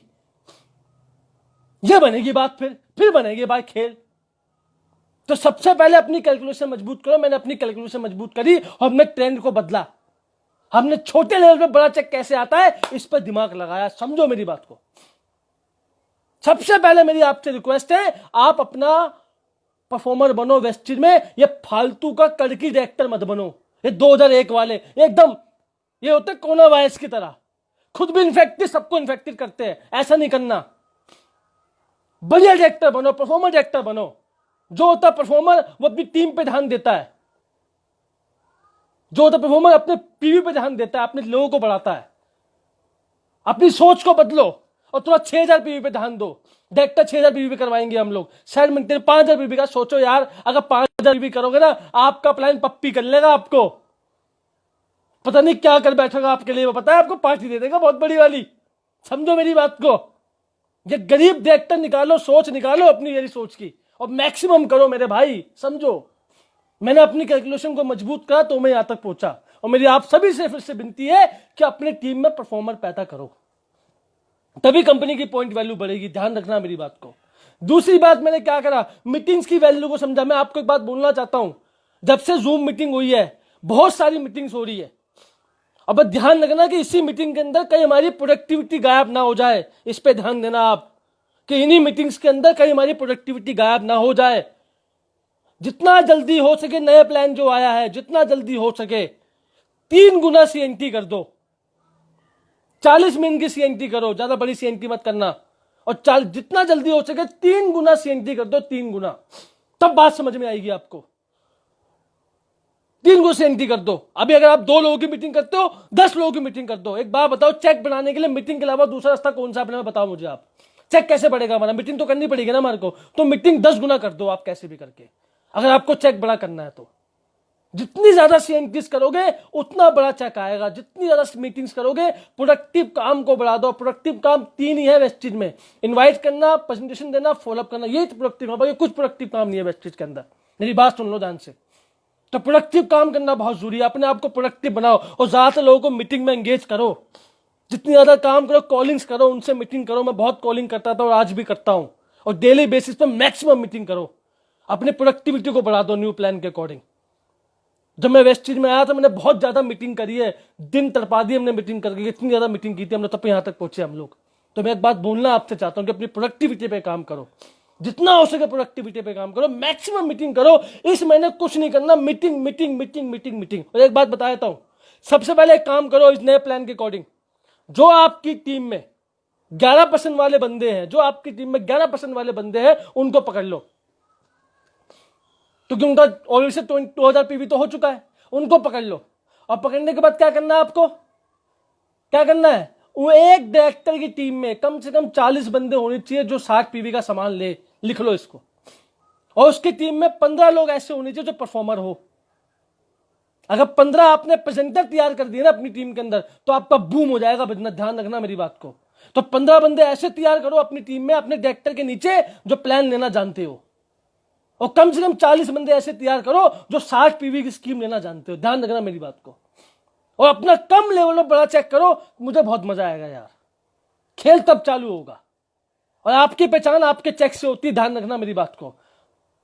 ये बनेगी बात, फिर बनेगी बात खेल। तो सबसे पहले अपनी कैलकुलेशन मजबूत करो। मैंने अपनी कैलकुलेशन मजबूत करी और हमने ट्रेंड को बदला। हमने छोटे लेवल पे बड़ा चेक कैसे आता है इस पर दिमाग लगाया। समझो मेरी बात को। सबसे पहले मेरी आपसे रिक्वेस्ट है, आप अपना परफॉर्मर बनो वेस्टिज में। ये फालतू का कड़की डायरेक्टर मत बनो, ये 2001 वाले एकदम ये होते कोरोना वायरस की तरह, खुद भी इन्फेक्टेड सबको इन्फेक्टेड करते हैं। ऐसा नहीं करना। बढ़िया डायरेक्टर बनो, परफॉर्मर डायरेक्टर बनो। जो होता परफॉर्मर वो अपनी टीम पे ध्यान देता है, जो होता परफॉर्मर अपने पीवी पे ध्यान देता है, अपने लोगों को बढ़ाता है। अपनी सोच को बदलो और थोड़ा 6000 पीवी पे ध्यान दो। डायरेक्टर 6000 पीवी पे करवाएंगे हम लोग, शायद मिलते 5000 पीवी का। सोचो यार, अगर 5000 पीवी करोगे ना, आपका प्लान पप्पी कर लेगा। आपको पता नहीं क्या कर बैठेगा आपके लिए, वो पता है आपको पार्टी दे देगा बहुत बड़ी वाली। समझो मेरी बात को। ये गरीब डायरेक्टर निकालो, सोच निकालो अपनी मेरी सोच की, और मैक्सिमम करो मेरे भाई। समझो, मैंने अपनी कैलकुलेशन को मजबूत करा तो मैं यहां तक पहुंचा। और मेरी आप सभी से फिर से विनती है कि अपनी टीम में परफॉर्मर पैदा करो, तभी कंपनी की पॉइंट वैल्यू बढ़ेगी। ध्यान रखना मेरी बात को। दूसरी बात मैंने क्या करा, मीटिंग्स की वैल्यू को समझा। मैं आपको एक बात बोलना चाहता हूं, जब से जूम मीटिंग हुई है, बहुत सारी मीटिंग्स हो रही है। अब ध्यान रखना कि इसी मीटिंग के अंदर कहीं हमारी प्रोडक्टिविटी गायब ना हो जाए। इस पे ध्यान देना आप कि इन्हीं मीटिंग्स के अंदर कहीं हमारी प्रोडक्टिविटी गायब ना हो जाए। जितना जल्दी हो सके नया प्लान जो आया है, जितना जल्दी हो सके 3 गुना सीएनटी कर दो। 40 मिनट की सीएनटी करो, ज्यादा बड़ी सीएनटी मत करना। और जितना जल्दी हो सके 3 गुना सीएनटी कर दो, 3 गुना, तब बात समझ में आएगी आपको। 3 गुना सीएनटी कर दो। अभी अगर आप 2 लोगों की मीटिंग करते हो, 10 लोगों की मीटिंग कर दो। एक बात बताओ, चेक बनाने के लिए मीटिंग के अलावा दूसरा रास्ता कौन सा अपने में बताओ मुझे आप। चेक कैसे बढ़ेगा हमारा? मीटिंग तो करनी पड़ेगी ना हमारे को, तो मीटिंग 10 गुना कर दो आप कैसे भी करके, अगर आपको चेक बड़ा करना है तो। जितनी ज्यादा सीएनटीज करोगे उतना बड़ा चेक आएगा। जितनी ज्यादा मीटिंग्स करोगे, प्रोडक्टिव काम को बढ़ा दो। प्रोडक्टिव काम 3 ही है वेस्टेज में, इनवाइट करना, प्रेजेंटेशन देना, फॉलोअप करना, यही तो प्रोडक्टिव है। कुछ प्रोडक्टिव काम नहीं है वेस्टेज के अंदर, मेरी बात सुन लो ध्यान से। तो प्रोडक्टिव काम करना बहुत जरूरी है, अपने आप को प्रोडक्टिव बनाओ और ज्यादातर लोगों को मीटिंग में एंगेज करो। जितनी ज्यादा काम करो, कॉलिंग्स करो, उनसे मीटिंग करो। मैं बहुत कॉलिंग करता था और आज भी करता हूं, और डेली बेसिस पे मैक्सिमम मीटिंग करो। अपने प्रोडक्टिविटी को बढ़ा दो न्यू प्लान के अकॉर्डिंग। जब मैं वेस्टेज में आया था मैंने बहुत ज्यादा मीटिंग करी है, दिन तड़पा दी हमने मीटिंग करके, इतनी ज्यादा मीटिंग की थी हमने, तब यहां तक पहुंचे हम लोग। तो मैं एक बात बोलना आपसे चाहता हूं कि अपनी प्रोडक्टिविटी पे काम करो, जितना हो सके प्रोडक्टिविटी पे काम करो, मैक्सिमम मीटिंग करो। इस महीने कुछ नहीं करना, meeting meeting meeting meeting meeting. और एक बात बता देता हूं, सबसे पहले एक काम करो इस नए प्लान के अकॉर्डिंग। जो आपकी टीम में 11% वाले बंदे हैं, जो आपकी टीम में 11% वाले बंदे हैं, उनको पकड़ लो, क्योंकि उनका ऑलरेडी से 2000 पीवी तो हो चुका है। उनको पकड़ लो, और पकड़ने के बाद क्या करना है आपको? क्या करना है? वो एक डायरेक्टर की टीम में कम से कम 40 बंदे होने चाहिए जो 60 पीवी का सामान ले। लिख लो इसको। और उसकी टीम में 15 लोग ऐसे होने चाहिए जो परफॉर्मर हो। अगर 15 आपने प्रेजेंटर तैयार कर दिए ना अपनी टीम के अंदर, तो आपका बूम हो जाएगा बिजनेस। ध्यान रखना मेरी बात को। तो 15 बंदे ऐसे तैयार करो अपनी टीम में, अपने डायरेक्टर के नीचे, जो प्लान लेना जानते हो। और कम से कम 40 बंदे ऐसे तैयार करो जो 60 पीवी की स्कीम लेना जानते हो। ध्यान रखना मेरी बात को। और अपना कम लेवल में बड़ा चेक करो, मुझे बहुत मजा आएगा यार। खेल तब चालू होगा। और आपकी पहचान आपके चेक से होती है, ध्यान रखना मेरी बात को।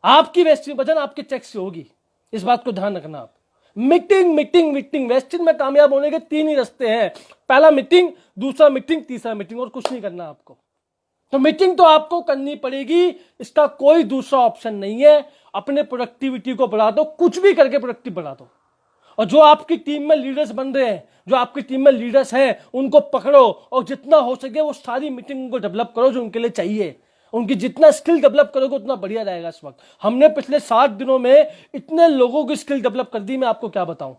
आपकी वेस्टिंग पहचान आपके चेक से होगी, इस बात को ध्यान रखना आप। Meeting meeting meeting. वेस्टिंग में कामयाब होने के 3 ही रास्ते हैं, पहला मीटिंग, दूसरा मीटिंग, तीसरा मीटिंग, और कुछ नहीं करना आपको। तो मीटिंग तो आपको करनी पड़ेगी, इसका कोई दूसरा ऑप्शन नहीं है। अपने प्रोडक्टिविटी को बढ़ा दो, कुछ भी करके प्रोडक्टिव बढ़ा दो। और जो आपकी टीम में लीडर्स बन रहे हैं, जो आपकी टीम में लीडर्स हैं, उनको पकड़ो और जितना हो सके वो सारी मीटिंग को डेवलप करो जो उनके लिए चाहिए। उनकी जितना स्किल डेवलप करोगे उतना बढ़िया रहेगा। इस वक्त हमने पिछले 60 दिनों में इतने लोगों की स्किल डेवलप कर दी, मैं आपको क्या बताऊं।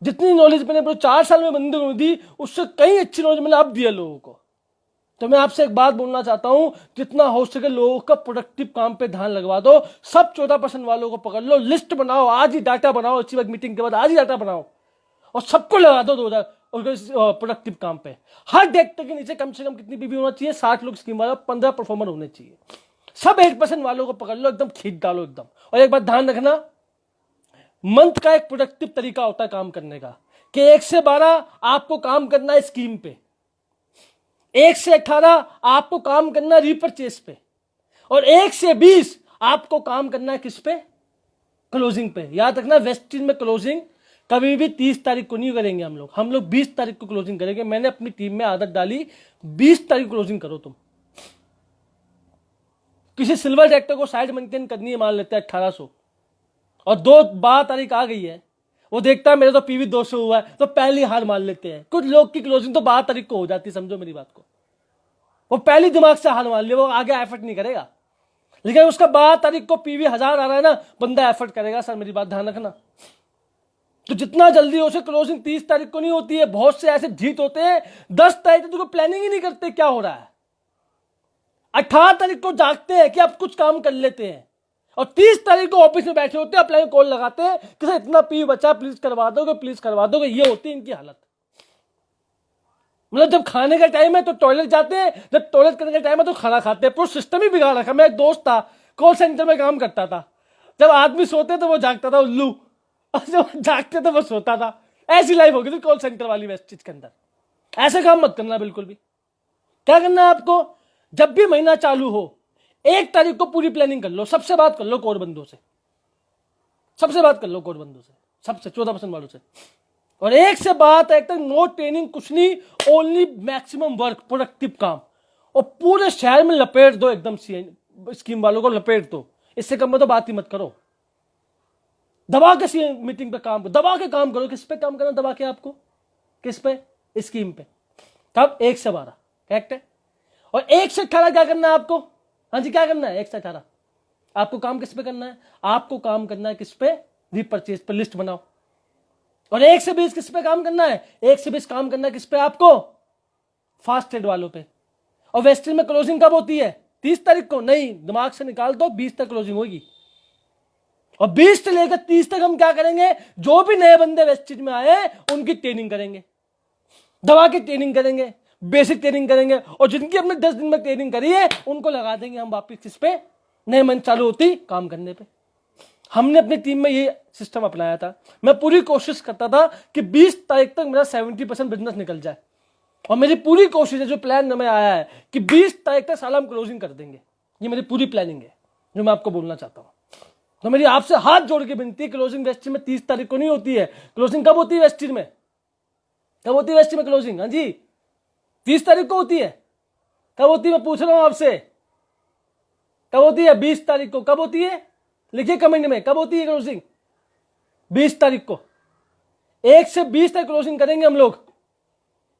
जितनी नॉलेज मैंने 4 साल में बंदे को दी, उससे कहीं अच्छी नॉलेज मैंने अब दिया लोगों को। तो मैं आपसे एक बात बोलना चाहता हूं, जितना हो सके लोगों का प्रोडक्टिव काम पे ध्यान लगवा दो। सब 14% वालों को पकड़ लो, लिस्ट बनाओ, आज ही डाटा बनाओ, अच्छी बात मीटिंग के बाद आज ही डाटा बनाओ और सबको लगा दो 2000 प्रोडक्टिव काम पे। हर डायरेक्टर के नीचे कम से कम कितनी पीवी होना चाहिए? 60 लोग स्कीम वाला, 15 परफॉर्मर होने चाहिए। सब 8% वालों को पकड़ लो, एकदम खींच डालो एकदम। और एक बात ध्यान रखना, मंथ का एक प्रोडक्टिव तरीका होता है काम करने का, कि 1 से 12 आपको काम करना है स्कीम पे, 1 से 18 आपको काम करना है रीपरचेस पे, और 1 से 20 आपको काम करना है किस पे? क्लोजिंग पे। याद रखना, वेस्टिज में क्लोजिंग कभी भी 30 तारीख को नहीं करेंगे हम लोग 20 तारीख को क्लोजिंग करेंगे। मैंने अपनी टीम में आदत डाली, 20 तारीख क्लोजिंग करो तुम। किसी सिल्वर डायरेक्टर को साइड मेंटेन करनी है, मान लेते हैं 1800, और 12 तारीख आ गई है, वो देखता है मेरे तो पीवी 200 हुआ है, तो पहली हार मान लेते हैं। कुछ लोग की क्लोजिंग तो 12 तारीख को हो जाती है, समझो मेरी बात को। वो पहली दिमाग से हार मान लिया, वो आगे एफर्ट नहीं करेगा। लेकिन उसका 12 तारीख को पीवी 1000 आ रहा है ना, बंदा एफर्ट करेगा। सर मेरी बात ध्यान रखना। तो जितना जल्दी हो सके क्लोजिंग 30 तारीख को नहीं होती है। बहुत से ऐसे जीत होते हैं 10 तारीख तक तो प्लानिंग ही नहीं करते क्या हो रहा है। 18 तारीख को जागते हैं कि अब कुछ काम कर लेते हैं, और 30 तारीख को ऑफिस में बैठे होते हैं, अपने कॉल लगाते हैं कि सर इतना पी बचा, प्लीज करवा दोगे, प्लीज करवा दोगे। ये होती है इनकी हालत। मतलब जब खाने का टाइम है तो टॉयलेट जाते हैं, जब टॉयलेट करने का टाइम है तो खाना खाते हैं। पूरा सिस्टम ही बिगाड़ रखा। मेरा एक दोस्त था, कॉल सेंटर में काम करता था। जब आदमी सोते तो वो जागता था उल्लू, और जब जागते तो वो सोता था। ऐसी लाइफ होगी थी कॉल सेंटर वाली वेस्टेज के अंदर। ऐसे काम मत करना बिल्कुल भी। क्या करना है आपको? जब भी महीना चालू हो 1 तारीख को पूरी प्लानिंग कर लो। सबसे बात कर लो कोर बंदों से, सबसे बात कर लो कोर बंदों से, सबसे 14% वालों से। और 1 से बात है तक नो ट्रेनिंग, कुछ नहीं, ओनली मैक्सिमम वर्क, प्रोडक्टिव काम। और पूरे शहर में लपेट दो एकदम, स्कीम वालों को लपेट दो। इससे कम में तो बात ही मत करो। दबा के मीटिंग पे काम करो, दबा के काम करो। किस पे काम करना दबा के आपको? किस पे? स्कीम पे। कब? 1 से 12, करेक्ट है। और 1 से 18 क्या करना है आपको? हाँ जी, क्या करना है? 1 से 18 आपको काम किस पे करना है? आपको काम करना है किस पे? रीपरचेज पे, लिस्ट बनाओ। और 1 से 20 किस पे काम करना है? 1 से 20 काम करना है किस पे आपको? फास्ट ट्रेड वालों पे। और वेस्टर्न में क्लोजिंग कब होती है? 30 तारीख को? नहीं, दिमाग से निकाल दो, 20 तक क्लोजिंग होगी। और 20 से लेकर 30 तक हम क्या करेंगे? जो भी नए बंदे वेस्टर्न में आए उनकी ट्रेनिंग करेंगे, दवा की ट्रेनिंग करेंगे, बेसिक ट्रेनिंग करेंगे। और जिनकी हमने 10 दिन में ट्रेनिंग करी है उनको लगा देंगे हम वापिस किस पे? नए मंथ चालू होती काम करने पे। हमने अपनी टीम में ये सिस्टम अपनाया था। मैं पूरी कोशिश करता था कि 20 तारीख तक मेरा 70% बिजनेस निकल जाए। और मेरी पूरी कोशिश है, जो प्लान में आया है कि 20 तारीख तक साला हम क्लोजिंग कर देंगे। ये मेरी पूरी प्लानिंग है जो मैं आपको बोलना चाहता हूं। तो मेरी आपसे हाथ जोड़ के विनती है, क्लोजिंग वेस्टर्न में 30 तारीख को नहीं होती है। क्लोजिंग कब होती है वेस्टर्न में? कब होती है वेस्टर्न में क्लोजिंग? हाँ जी, 30 तारीख को होती है। कब होती है मैं पूछ रहा हूं आपसे? कब होती है? 20 तारीख को। कब होती है? लिखिए कमेंट में, कब होती है क्लोजिंग? 20 तारीख को। 1 से 20 तक क्लोजिंग करेंगे हम लोग।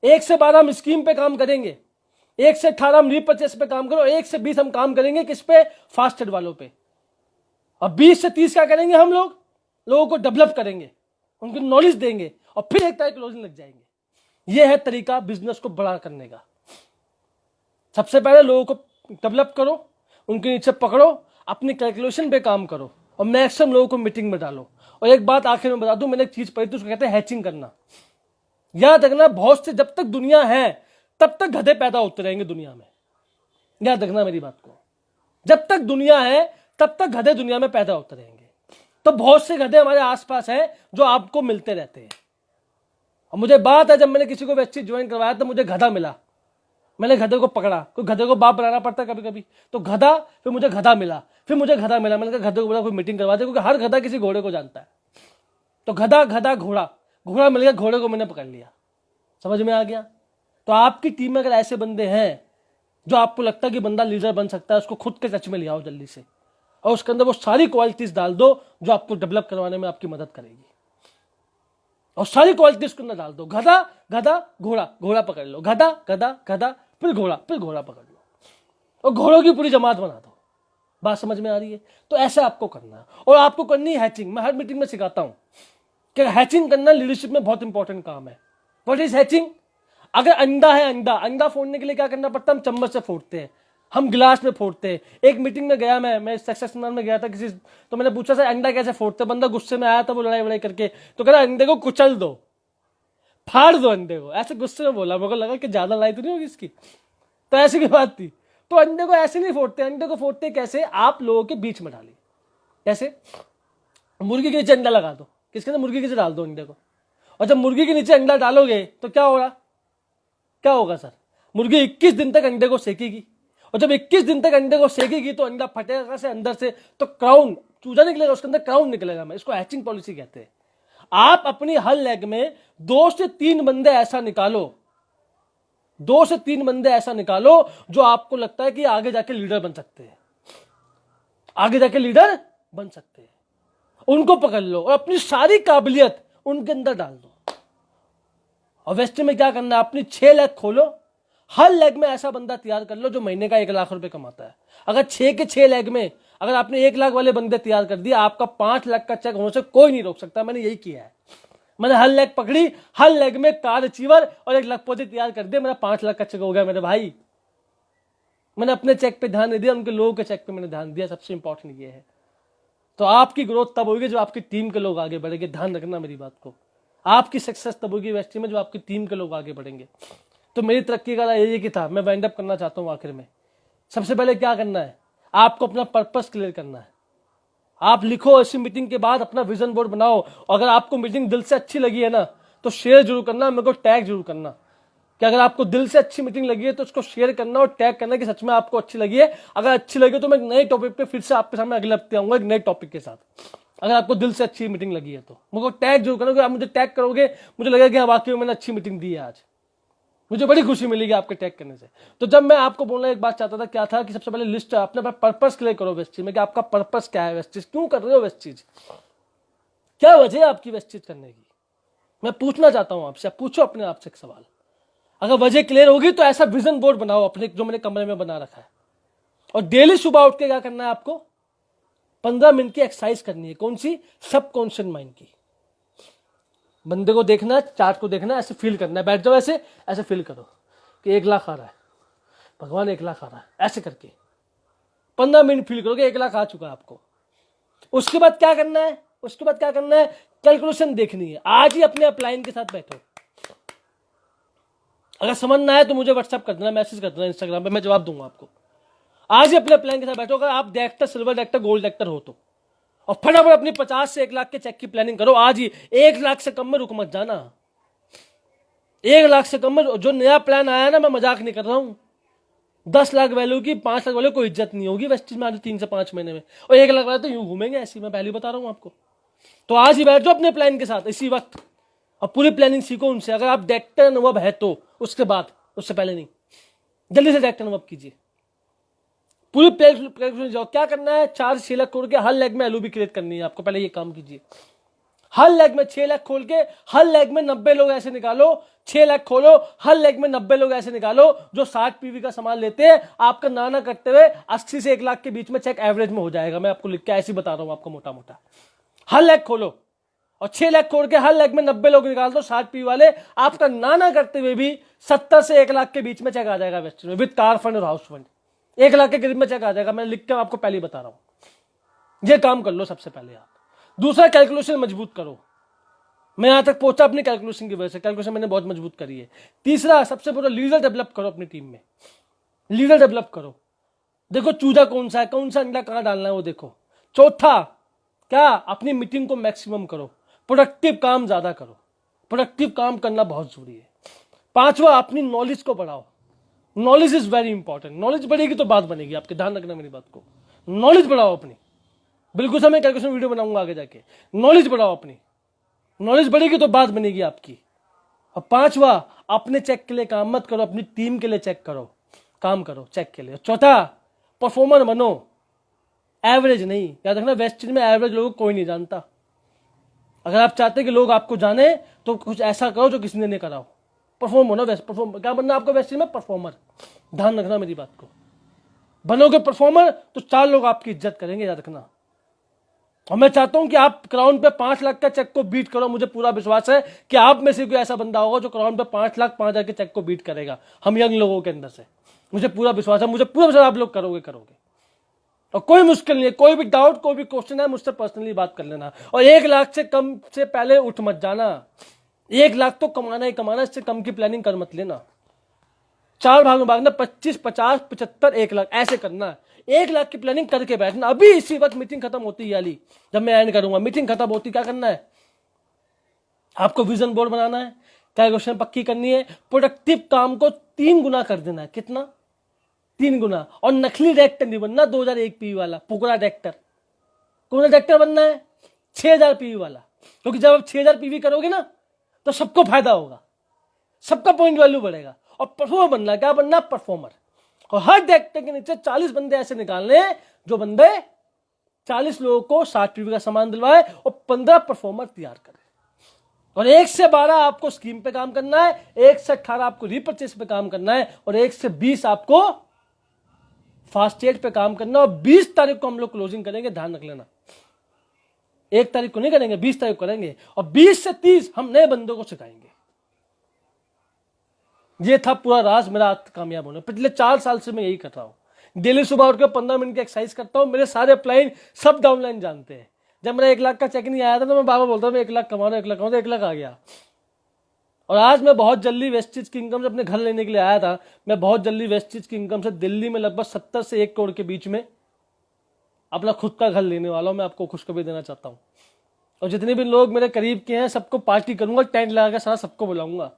1 से 12 हम स्कीम पे काम करेंगे, 1 से 18 हम रीपरचेस पे काम करो, 1 से 20 हम काम करेंगे किस पे? फास्ट ट्रेड वालों पे। और 20 से 30 क्या करेंगे हम लोग? लोगों को डेवलप करेंगे, उनको नॉलेज देंगे, और फिर 1 तारीख क्लोजिंग लग जाएंगे। यह है तरीका बिजनेस को बड़ा करने का। सबसे पहले लोगों को डेवलप करो, उनके नीचे पकड़ो, अपनी कैलकुलेशन पे काम करो, और मैक्सिमम लोगों को मीटिंग में डालो। और एक बात आखिर में बता दूं, मैंने एक चीज पढ़ी थी, उसको कहते हैं हैचिंग करना। याद रखना, बहुत से, जब तक दुनिया है तब तक गधे पैदा होते रहेंगे दुनिया में। याद रखना मेरी बात को, जब तक दुनिया है तब तक गधे दुनिया में पैदा होते रहेंगे। तो बहुत से गधे हमारे आसपास हैं जो आपको मिलते रहते हैं। और मुझे बात है, जब मैंने किसी को वेस्टर्न ज्वाइन करवाया तो मुझे गधा मिला, मैंने गधे को पकड़ा। कोई गधे को बाप बनाना पड़ता है कभी कभी, तो गधा, फिर मुझे गधा मिला, फिर मुझे गधा मिला। मैंने कहा गधे को बोला कोई मीटिंग करवा दे, क्योंकि हर गधा किसी घोड़े को जानता है। तो गधा गधा घोड़ा, घोड़ा मिल गया, घोड़े को मैंने पकड़ लिया। समझ में आ गया? तो आपकी टीम में अगर ऐसे बंदे हैं जो आपको लगता है कि बंदा लीडर बन सकता है, उसको खुद के टच में ले आओ जल्दी से, और उसके अंदर वो सारी क्वालिटीज डाल दो जो आपको डेवलप करवाने में आपकी मदद करेगी। और सारी क्वालिटीज उसके अंदर डाल दो। गधा गधा घोड़ा, घोड़ा पकड़ लो, गधा गधा गधा, फिर घोड़ा, फिर घोड़ा पकड़ लो, और घोड़ों की पूरी जमात बना दो। बात समझ में आ रही है? तो ऐसा आपको करना है। और आपको करनी है हैचिंग। मैं हर मीटिंग में सिखाता हूं कि हैचिंग करना लीडरशिप में बहुत इंपॉर्टेंट काम है। What is hatching? अगर अंडा है, अंडा, अंडा फोड़ने के लिए क्या करना पड़ता है? हम चम्मच से फोड़ते हैं, हम गिलास में फोड़ते हैं। एक मीटिंग में गया मैं सक्सेस में गया था किसी, तो मैंने पूछा सर अंडा कैसे फोड़ते? बंदा गुस्से में आया था, वो लड़ाई वड़ाई करके, तो कह रहा अंडे को कुचल दो, फाड़ दो अंडे को। ऐसे गुस्से में बोला, मेरे को लगा कि ज्यादा लड़ाई तो नहीं होगी इसकी, तो ऐसी की बात थी। तो अंडे को ऐसे नहीं फोड़ते। अंडे को फोड़ते कैसे? आप लोगों के बीच में डालिए। कैसे? मुर्गी के नीचे अंडा लगा दो। किसके अंदर? मुर्गी के नीचे डाल दो अंडे को। और जब मुर्गी के नीचे अंडा डालोगे तो क्या होगा? क्या होगा सर? मुर्गी 21 दिन तक अंडे को सेकेगी, और जब 21 दिन तक अंडे को सेकेगी तो अंडा फटेगा से अंदर से, तो क्राउन, चूजा निकलेगा, उसके अंदर क्राउन निकलेगा। मैं इसको हैचिंग पॉलिसी कहते हैं। आप अपनी हर लेग में 2 से 3 बंदे ऐसा निकालो, 2 से 3 बंदे ऐसा निकालो जो आपको लगता है कि आगे जाके लीडर बन सकते हैं, आगे जाके लीडर बन सकते हैं। उनको पकड़ लो और अपनी सारी काबिलियत उनके अंदर डाल दो। और वेस्ट में क्या करना है? अपनी 6 लेग खोलो, हर लेग में ऐसा बंदा तैयार कर लो जो महीने का 1 लाख रुपए कमाता है। अगर 6 के 6 लेग में अगर आपने 1 लाख वाले बंदे तैयार कर दिए, आपका 5 लाख का चेक होने से कोई नहीं रोक सकता। मैंने यही किया है। मैंने हर लेग पकड़ी, हर लेग में कार अचीवर और 1 लाखपति तैयार कर दिया, मेरा 5 लाख का चेक हो गया मेरे भाई। मैंने अपने चेक पे ध्यान नहीं दिया, उनके लोगों के चेक पे मैंने ध्यान दिया। सबसे इंपॉर्टेंट ये है। तो आपकी ग्रोथ तब होगी जब आपकी टीम के लोग आगे बढ़ेंगे। ध्यान रखना मेरी बात को। आपकी सक्सेस तब होगी वेस्टी में जब आपकी टीम के लोग आगे बढ़ेंगे। तो मेरी तरक्की का यही कि था, मैं वाइंड अप करना चाहता हूं आखिर में। सबसे पहले क्या करना है? आपको अपना पर्पस क्लियर करना है। आप लिखो ऐसी मीटिंग के बाद अपना विजन बोर्ड बनाओ। अगर आपको मीटिंग दिल से अच्छी लगी है ना तो शेयर जरूर करना, मेरे को टैग जरूर करना कि अगर आपको दिल से अच्छी मीटिंग लगी है तो उसको शेयर करना और टैग करना कि सच में आपको अच्छी लगी है। अगर अच्छी लगी तो मैं नए टॉपिक पे फिर से आपके सामने अगले हफ्ते आऊंगा एक नए टॉपिक के साथ। अगर आपको दिल से अच्छी मीटिंग लगी है तो मेरे को टैग जरूर करना। आप मुझे टैग करोगे, मुझे लगेगा कि हाँ वाकई में मैंने अच्छी मीटिंग दी है आज, मुझे बड़ी खुशी मिलेगी आपके टैग करने से। तो जब मैं आपको बोलना एक बात चाहता था, क्या था कि सबसे पहले लिस्ट अपने पर्पस क्लियर करो वेस्ट चीज में कि आपका पर्पस क्या है, वेस्ट चीज क्यों कर रहे हो, वेस्ट चीज क्या वजह है आपकी वेस्टेज करने की? मैं पूछना चाहता हूं आपसे, पूछो अपने आप से एक सवाल। अगर वजह क्लियर होगी तो ऐसा विजन बोर्ड बनाओ अपने, जो मैंने कमरे में बना रखा है, और डेली सुबह उठ के क्या करना है आपको? 15 मिनट की एक्सरसाइज करनी है। कौन सी? सबकॉन्शियस माइंड की। बंदे को देखना है, चार्ट को देखना है, ऐसे फील करना है। बैठ जाओ ऐसे, ऐसे फील करो कि 1 लाख आ रहा है, भगवान 1 लाख आ रहा है, ऐसे करके 15 मिनट फील करोगे 1 लाख आ चुका है आपको। उसके बाद क्या करना है? उसके बाद क्या करना है? कैलकुलेशन देखनी है। आज ही अपने अपलाइन के साथ बैठो। अगर समझ ना आए तो मुझे व्हाट्सएप कर देना, मैसेज कर देना इंस्टाग्राम पे, मैं जवाब दूंगा आपको। आज ही अपने प्लान के साथ बैठो। अगर आप director, silver director, gold director हो तो, और फटाफट अपनी 50 से 1 लाख के चेक की प्लानिंग करो आज ही। 1 लाख से कम में रुक मत जाना। 1 लाख से कम में जो नया प्लान आया ना, मैं मजाक नहीं कर रहा हूं, 10 लाख वैल्यू की 5 लाख वैल्यू, कोई इज्जत नहीं होगी वेस्टेज में आज 3 से 5 महीने में। और 1 लाख वाले तो यूं घूमेंगे ऐसी, मैं पहले बता रहा हूं आपको। तो आज ही बैठ जाओ अपने प्लान के साथ इसी वक्त, और पूरी प्लानिंग सीखो उनसे। अगर आप डायरेक्टर अनुभव है तो उसके बाद, उससे पहले नहीं। जल्दी से डायरेक्टर अनुभव कीजिए, पूरी प्लेटफॉर्म जाओ। क्या करना है? 4-6 लाख खोल के हर लेग में एलओबी क्रिएट करनी है आपको। पहले ये काम कीजिए। हर लेग में 6 लाख खोल के हर लेग में 90 लोग ऐसे निकालो। 6 लाख खोलो, हर लेग में 90 लोग ऐसे निकालो जो 60 पीवी का सामान लेते हैं। आपका नाना करते हुए 80 से 1 लाख के बीच में चेक एवरेज में हो जाएगा। मैं आपको लिख के ऐसे बता रहा हूं आपको मोटा मोटा। हर लेग खोलो और 6 लाख खोल के हर लेग में 90 लोग निकाल दो 60 पीवी वाले। आपका नाना करते हुए भी 70 से 1 लाख के बीच में चेक आ जाएगा वेस्टेज में, विद कार फंड और हाउस फंड। 1 लाख के करीब में चेक आ जाएगा। मैं लिख के आपको पहले ही बता रहा हूं। ये काम कर लो सबसे पहले आप। दूसरा, कैलकुलेशन मजबूत करो। मैं यहां तक पहुंचा अपनी कैलकुलेशन की वजह से। कैलकुलेशन मैंने बहुत मजबूत करी है। तीसरा, सबसे बड़ा, लीडर डेवलप करो अपनी टीम में। लीडर डेवलप करो। देखो चूजा कौन सा है, कौन सा अंडा कहां डालना है वो देखो। चौथा, क्या? अपनी मीटिंग को मैक्सिमम करो। प्रोडक्टिव काम ज्यादा करो। प्रोडक्टिव काम करना बहुत जरूरी है। पांचवा, अपनी नॉलेज को बढ़ाओ। Knowledge is very important. Knowledge बढ़ेगी तो बात बनेगी आपके, ध्यान रखना मेरी बात को। नॉलेज बढ़ाओ अपनी। बिल्कुल समय कैलकुलेशन वीडियो बनाऊंगा आगे जाके। नॉलेज बढ़ाओ अपनी। नॉलेज बढ़ेगी तो बात बनेगी आपकी। और पांचवा, अपने चेक के लिए काम मत करो, अपनी टीम के लिए चेक करो, काम करो चेक के लिए। चौथा, परफॉर्मर बनो, एवरेज नहीं। याद रखना, वेस्टेज में एवरेज लोगों को कोई नहीं जानता। अगर आप चाहते कि लोग आपको जाने तो कुछ ऐसा करो जो किसी ने नहीं कराओ। परफॉर्म होना, परफॉर्म क्या बनना आपको वेस्टेज में? परफॉर्मर। ध्यान रखना मेरी बात को। बनोगे परफॉर्मर तो 4 लोग आपकी इज्जत करेंगे, याद रखना। और मैं चाहता हूं कि आप क्राउन पे 5 लाख का चेक को बीट करो। मुझे पूरा विश्वास है कि आप में से कोई ऐसा बंदा होगा जो क्राउन पे 5 लाख 5 हजार के चेक को बीट करेगा, हम यंग लोगों के अंदर से। मुझे पूरा विश्वास है, मुझे पूरा विश्वास आप लोग करोगे। और कोई मुश्किल नहीं है, कोई भी डाउट, कोई भी क्वेश्चन है, मुझसे पर्सनली बात कर लेना। और 1 लाख से कम से पहले उठ मत जाना। 1 लाख तो कमाना ही कमाना, इससे कम की प्लानिंग कर मत लेना। 4 भाग में भागना, 25, 50, 75, 1 लाख ऐसे करना। 1 लाख की प्लानिंग करके बैठना। अभी इसी वक्त मीटिंग खत्म होती है वाली, जब मैं एंड करूंगा मीटिंग खत्म होती, क्या करना है आपको? विजन बोर्ड बनाना है, कैलकुलेशन पक्की करनी है, प्रोडक्टिव काम को 3 गुना कर देना है। कितना? 3 गुना। और नकली डायरेक्टर नहीं बनना, 2001 पीवी वाला पुकड़ा डायरेक्टर। कौन सा डायरेक्टर बनना है? 6000 पीवी वाला। क्योंकि जब आप 6000 पीवी करोगे ना तो सबको फायदा होगा, सबका पॉइंट वैल्यू बढ़ेगा। और परफॉर्मर बनना, क्या बनना? परफॉर्मर। और हर डायरेक्टर के नीचे 40 बंदे ऐसे निकालने जो बंदे 40 लोगों को 60 पीवी का सामान दिलवाए और 15 परफॉर्मर तैयार करे। और 1 से 12 आपको स्कीम पे काम करना है, 1 से 18 आपको रीपर्चेस पे काम करना है, और 1 से 20 आपको फास्ट एड पे काम करना। और 20 तारीख को हम लोग क्लोजिंग करेंगे, ध्यान रख लेना। 1 तारीख को नहीं करेंगे, 20 तारीख को करेंगे। और 20 से 30 हम नए बंदों को सिखाएंगे। ये था पूरा राज मेरा कामयाब होने। पिछले 4 साल से मैं यही कर रहा हूं। डेली सुबह उठ के 15 मिनट की एक्सरसाइज करता हूं। मेरे सारे अपलाइन सब डाउनलाइन जानते हैं। जब मेरा 1 लाख का चेक नहीं आया था तो मैं बाबा बोलता मैं 1 लाख कमा रहा हूं, 1 लाख कमा, 1 लाख आ गया। और आज मैं बहुत जल्दी वेस्टेज की इनकम से अपने घर लेने के लिए आया था। मैं बहुत जल्दी वेस्टेज की इनकम से दिल्ली में लगभग 70 से 1 करोड़ के बीच में अपना खुद का घर लेने वाला हूं। मैं आपको खुशखबरी देना चाहता हूं। और जितने भी लोग मेरे करीब के हैं सबको पार्टी करूंगा, टेंट लगा के सारा सबको बुलाऊंगा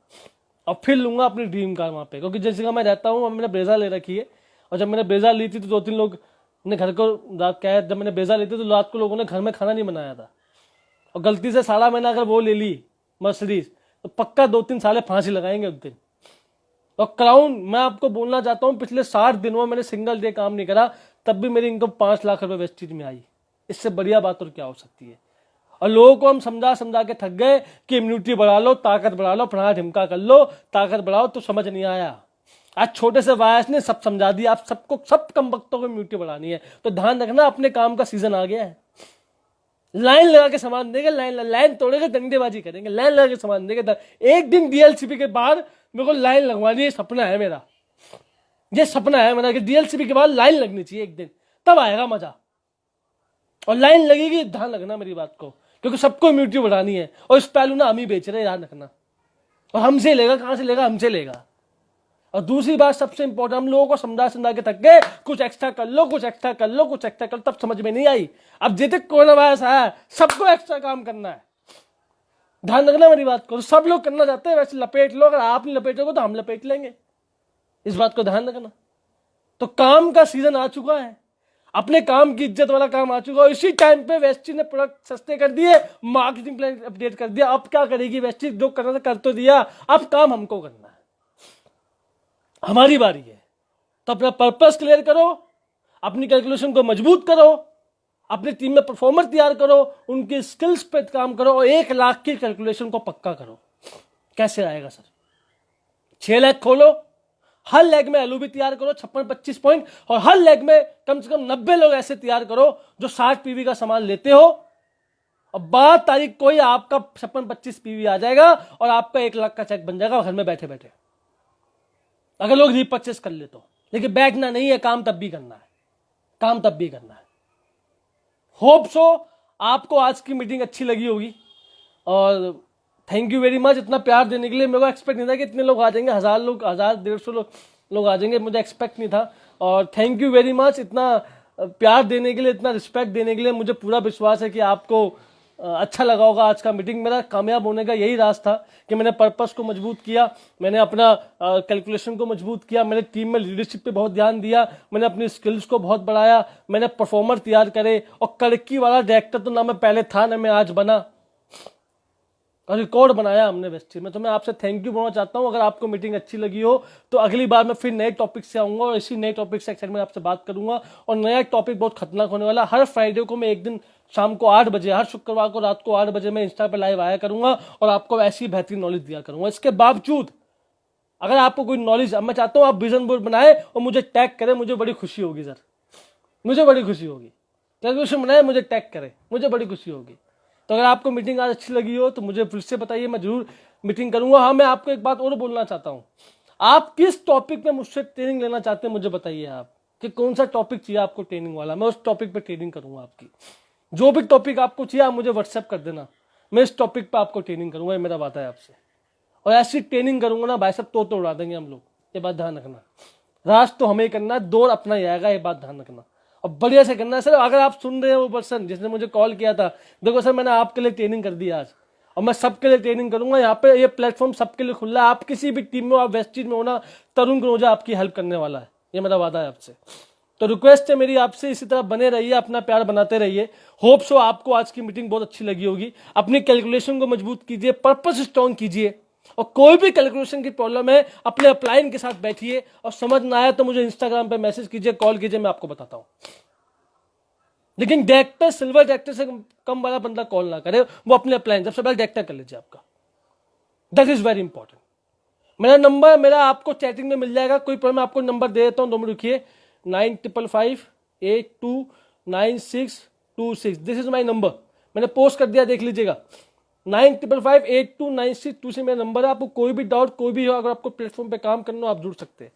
और फिर लूंगा अपनी ड्रीम कार वहां पे। क्योंकि जिस जगह मैं रहता हूँ मैंने ब्रेजा ले रखी है। और जब मैंने ब्रेजा ली थी तो 2-3 लोग ने घर को रात क्या, जब मैंने ब्रेजा ली थी तो रात को लोगों ने घर में खाना नहीं बनाया था। और गलती से साला मैंने अगर वो ले ली मर्सिडीज तो पक्का 2-3 साले फांसी लगाएंगे उस दिन। और क्राउन, मैं आपको बोलना चाहता हूं, पिछले 60 दिनों में मैंने सिंगल डे काम नहीं करा, तब भी मेरी इनकम 5 लाख रुपए वेस्टेज में आई। इससे बढ़िया बात और क्या हो सकती है? और लोगों को हम समझा समझा के थक गए कि इम्यूनिटी बढ़ा लो, ताकत बढ़ा लो, फलाना ढिमका कर लो, ताकत बढ़ाओ, तो समझ नहीं आया। आज छोटे से वायरस ने सब समझा दिया। आप सबको, सब कम वक्तों को इम्यूनिटी बढ़ानी है, तो ध्यान रखना, अपने काम का सीजन आ गया है। लाइन लगा के सामान देंगे, लाइन तोड़ेंगे, डंडेबाजी करेंगे, लाइन लगा के सामान देंगे। एक दिन डीएलसीपी के बाद मेरे को लाइन लगवानी है, सपना है मेरा, ये सपना है मेरा कि डीएलसीपी के बाद लाइन लगनी चाहिए एक दिन, तब आएगा मजा। और लाइन लगेगी, ध्यान रखना मेरी बात को, क्योंकि सबको इम्यूनिटी बढ़ानी है। और इस पहलू ना हम ही बेच रहे हैं, ध्यान रखना। और हमसे लेगा, कहां से लेगा? हमसे लेगा। और दूसरी बात सबसे इंपॉर्टेंट, हम लोगों को समझा समझा के थक गए, कुछ एक्स्ट्रा कर लो, कुछ एक्स्ट्रा कर लो, कुछ एक्स्ट्रा कर लो, तब समझ में नहीं आई। अब जैसे कोरोना वायरस आया, सबको एक्स्ट्रा काम करना है, ध्यान रखना मेरी बात को। सब लोग करना चाहते हैं, वैसे लपेट लो, अगर आप नहीं लपेटोगे तो हम लपेट लेंगे, इस बात को ध्यान रखना। तो काम का सीजन आ चुका है, अपने काम की इज्जत वाला काम आ चुका है। इसी टाइम पे वेस्टी ने प्रोडक्ट सस्ते कर दिए, मार्केटिंग प्लान अपडेट कर दिया। अब क्या करेगी वेस्टी? जो करना था कर तो दिया, अब काम हमको करना है, हमारी बारी है। तो अपना पर्पस क्लियर करो, अपनी कैलकुलेशन को मजबूत करो, अपनी टीम में परफॉर्मर तैयार करो, उनकी स्किल्स पे काम करो, और 1 लाख की कैलकुलेशन को पक्का करो। कैसे आएगा सर? 6 लाख खोलो, हर लेग में एलओबी तैयार करो 56-25 पॉइंट, और हर लेग में कम से कम 90 लोग ऐसे तैयार करो जो 60 पीवी का सामान लेते हो। और 12 तारीख को ही आपका 56-25 पीवी आ जाएगा और आपका 1 लाख का चेक बन जाएगा घर में बैठे बैठे, अगर लोग रीपर्चेस कर ले तो। लेकिन बैठना नहीं है, काम तब भी करना है, काम तब भी करना है। होप सो आपको आज की मीटिंग अच्छी लगी होगी, और थैंक यू वेरी मच इतना प्यार देने के लिए। मेरे को एक्सपेक्ट नहीं था कि इतने लोग आ जाएंगे, 1000 लोग, 1000-150 लोग आ जाएंगे, मुझे एक्सपेक्ट नहीं था। और थैंक यू वेरी मच इतना प्यार देने के लिए, इतना रिस्पेक्ट देने के लिए। मुझे पूरा विश्वास है कि आपको अच्छा लगा होगा आज का मीटिंग। मेरा कामयाब होने का यही राज था कि मैंने पर्पस को मजबूत किया, मैंने अपना कैलकुलेशन को मजबूत किया, मैंने टीम में लीडरशिप पे बहुत ध्यान दिया, मैंने अपनी स्किल्स को बहुत बढ़ाया, मैंने परफॉर्मर तैयार करे। और कड़की वाला डायरेक्टर तो ना मैं पहले था ना मैं आज बना, और रिकॉर्ड बनाया हमने वेस्टी में। तो मैं आपसे थैंक यू बोलना चाहता हूं। अगर आपको मीटिंग अच्छी लगी हो तो अगली बार मैं फिर नए टॉपिक से आऊंगा, और इसी नए टॉपिक से में आपसे बात करूंगा। और नया टॉपिक बहुत खतरनाक होने वाला। हर फ्राइडे को मैं एक दिन शाम को 8 बजे, हर शुक्रवार को रात को 8 बजे मैं इंस्टा पर लाइव आया करूंगा, और आपको ऐसी बेहतरीन नॉलेज दिया करूंगा। इसके बावजूद अगर आपको कोई नॉलेज, मैं चाहता हूं आप विजन बोर्ड बनाए और मुझे टैग करें, मुझे बड़ी खुशी होगी सर, मुझे बड़ी खुशी होगी। कैलकुलेशन बनाए, मुझे टैग करें, मुझे बड़ी खुशी होगी। तो अगर आपको मीटिंग आज अच्छी लगी हो तो मुझे फिर से बताइए, मैं जरूर मीटिंग करूंगा। हाँ, मैं आपको एक बात और बोलना चाहता हूं, आप किस टॉपिक पे मुझसे ट्रेनिंग लेना चाहते हैं मुझे बताइए, आप कि कौन सा टॉपिक चाहिए आपको ट्रेनिंग वाला, मैं उस टॉपिक पे ट्रेनिंग करूंगा आपकी। जो भी टॉपिक आपको चाहिए आप मुझे व्हाट्सएप कर देना, मैं इस टॉपिक पे आपको ट्रेनिंग करूंगा, ये मेरा वादा है आपसे। और ऐसी ट्रेनिंग करूंगा ना भाई साहब, तो उड़ा देंगे हम लोग, ये बात ध्यान रखना। राज तो हमें करना है, दौड़ अपना ही आएगा, ये बात ध्यान रखना। और बढ़िया से करना है सर। अगर आप सुन रहे हैं वो पर्सन जिसने मुझे कॉल किया था, देखो सर मैंने आपके लिए ट्रेनिंग कर दी आज, और मैं सबके लिए ट्रेनिंग करूंगा। यहाँ पे ये प्लेटफॉर्म सबके लिए खुला है। आप किसी भी टीम में, आप वेस्टीज में होना, तरुण कनौजा आपकी हेल्प करने वाला है, ये मेरा वादा है आपसे। तो रिक्वेस्ट है मेरी आपसे, इसी तरह बने रहिए, अपना प्यार बनाते रहिए। होप सो आपको आज की मीटिंग बहुत अच्छी लगी होगी। अपनी कैलकुलेशन को मजबूत कीजिए, पर्पस स्ट्रॉन्ग कीजिए, और कोई भी कैलकुलेशन की प्रॉब्लम है अपने अपलाइन के साथ बैठिए, और समझ ना आया तो मुझे इंस्टाग्राम पे मैसेज कीजिए, कॉल कीजिए, मैं आपको बताता हूं। लेकिन डायरेक्टर, सिल्वर डायरेक्टर से कम वाला बंदा कॉल ना करे, वो अपने अपलाइन सबसे पहले डायरेक्टर कर लीजिए आपका, दैट इज वेरी इंपॉर्टेंट। मेरा नंबर, मेरा आपको चैटिंग में मिल जाएगा, कोई प्रॉब्लम, आपको नंबर दे देता हूं, 2 मिनट रुकिए। 9555829626, दिस इज माई नंबर, मैंने पोस्ट कर दिया, देख लीजिएगा। 9555829626 मेरा नंबर है। आपको कोई भी डाउट, कोई भी हो, अगर आपको प्लेटफॉर्म पे काम करना हो आप जुड़ सकते हैं।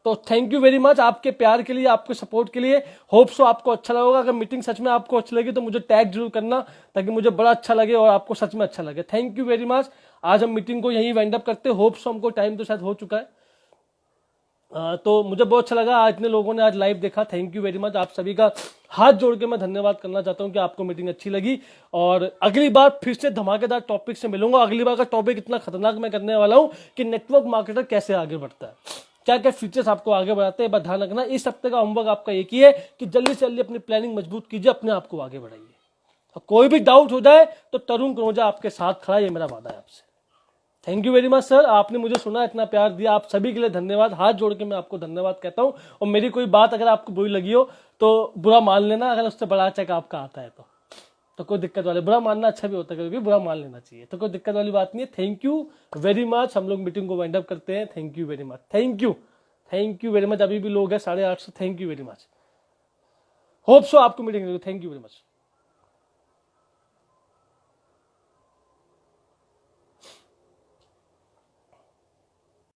तो थैंक यू वेरी मच आपके प्यार के लिए, आपके सपोर्ट के लिए। होप सो आपको अच्छा लगेगा। अगर मीटिंग सच में आपको अच्छी लगी तो मुझे टैग जरूर करना, ताकि मुझे बड़ा अच्छा लगे और आपको सच में अच्छा लगे। Thank you very much. आज हम मीटिंग को यहीं वाइंड अप करते हैं। होप सो, हमको टाइम तो शायद हो चुका है। तो मुझे बहुत अच्छा लगा, इतने लोगों ने आज लाइव देखा, थैंक यू वेरी मच। आप सभी का हाथ जोड़ के मैं धन्यवाद करना चाहता हूं कि आपको मीटिंग अच्छी लगी। और अगली बार फिर से धमाकेदार टॉपिक से मिलूंगा। अगली बार का टॉपिक इतना खतरनाक मैं करने वाला हूं कि नेटवर्क मार्केटर कैसे आगे बढ़ता है, क्या क्या फीचर्स आपको आगे बढ़ाते हैं, ध्यान रखना। इस हफ्ते का होमवर्क आपका एक ही है कि जल्दी से जल्दी अपनी प्लानिंग मजबूत कीजिए, अपने आप को आगे बढ़ाइए। कोई भी डाउट हो जाए तो तरुण कनौजा आपके साथ खड़ा है, ये मेरा वादा है आपसे। Thank you very much sir, आपने मुझे सुना, इतना प्यार दिया, आप सभी के लिए धन्यवाद। हाथ जोड़ के मैं आपको धन्यवाद कहता हूं। और मेरी कोई बात अगर आपको बुरी लगी हो तो बुरा मान लेना, अगर उससे बड़ा चेक आपका आता है तो। तो कोई दिक्कत वाली, बुरा मानना अच्छा भी होता है, कभी बुरा मान लेना चाहिए, तो कोई दिक्कत वाली बात नहीं है। Thank you very much. हम लोग मीटिंग को वाइंड अप करते हैं। Thank you very much, thank you very much. अभी भी लोग हैं 850। Thank you very much. Hope so आपको meeting, thank you very much.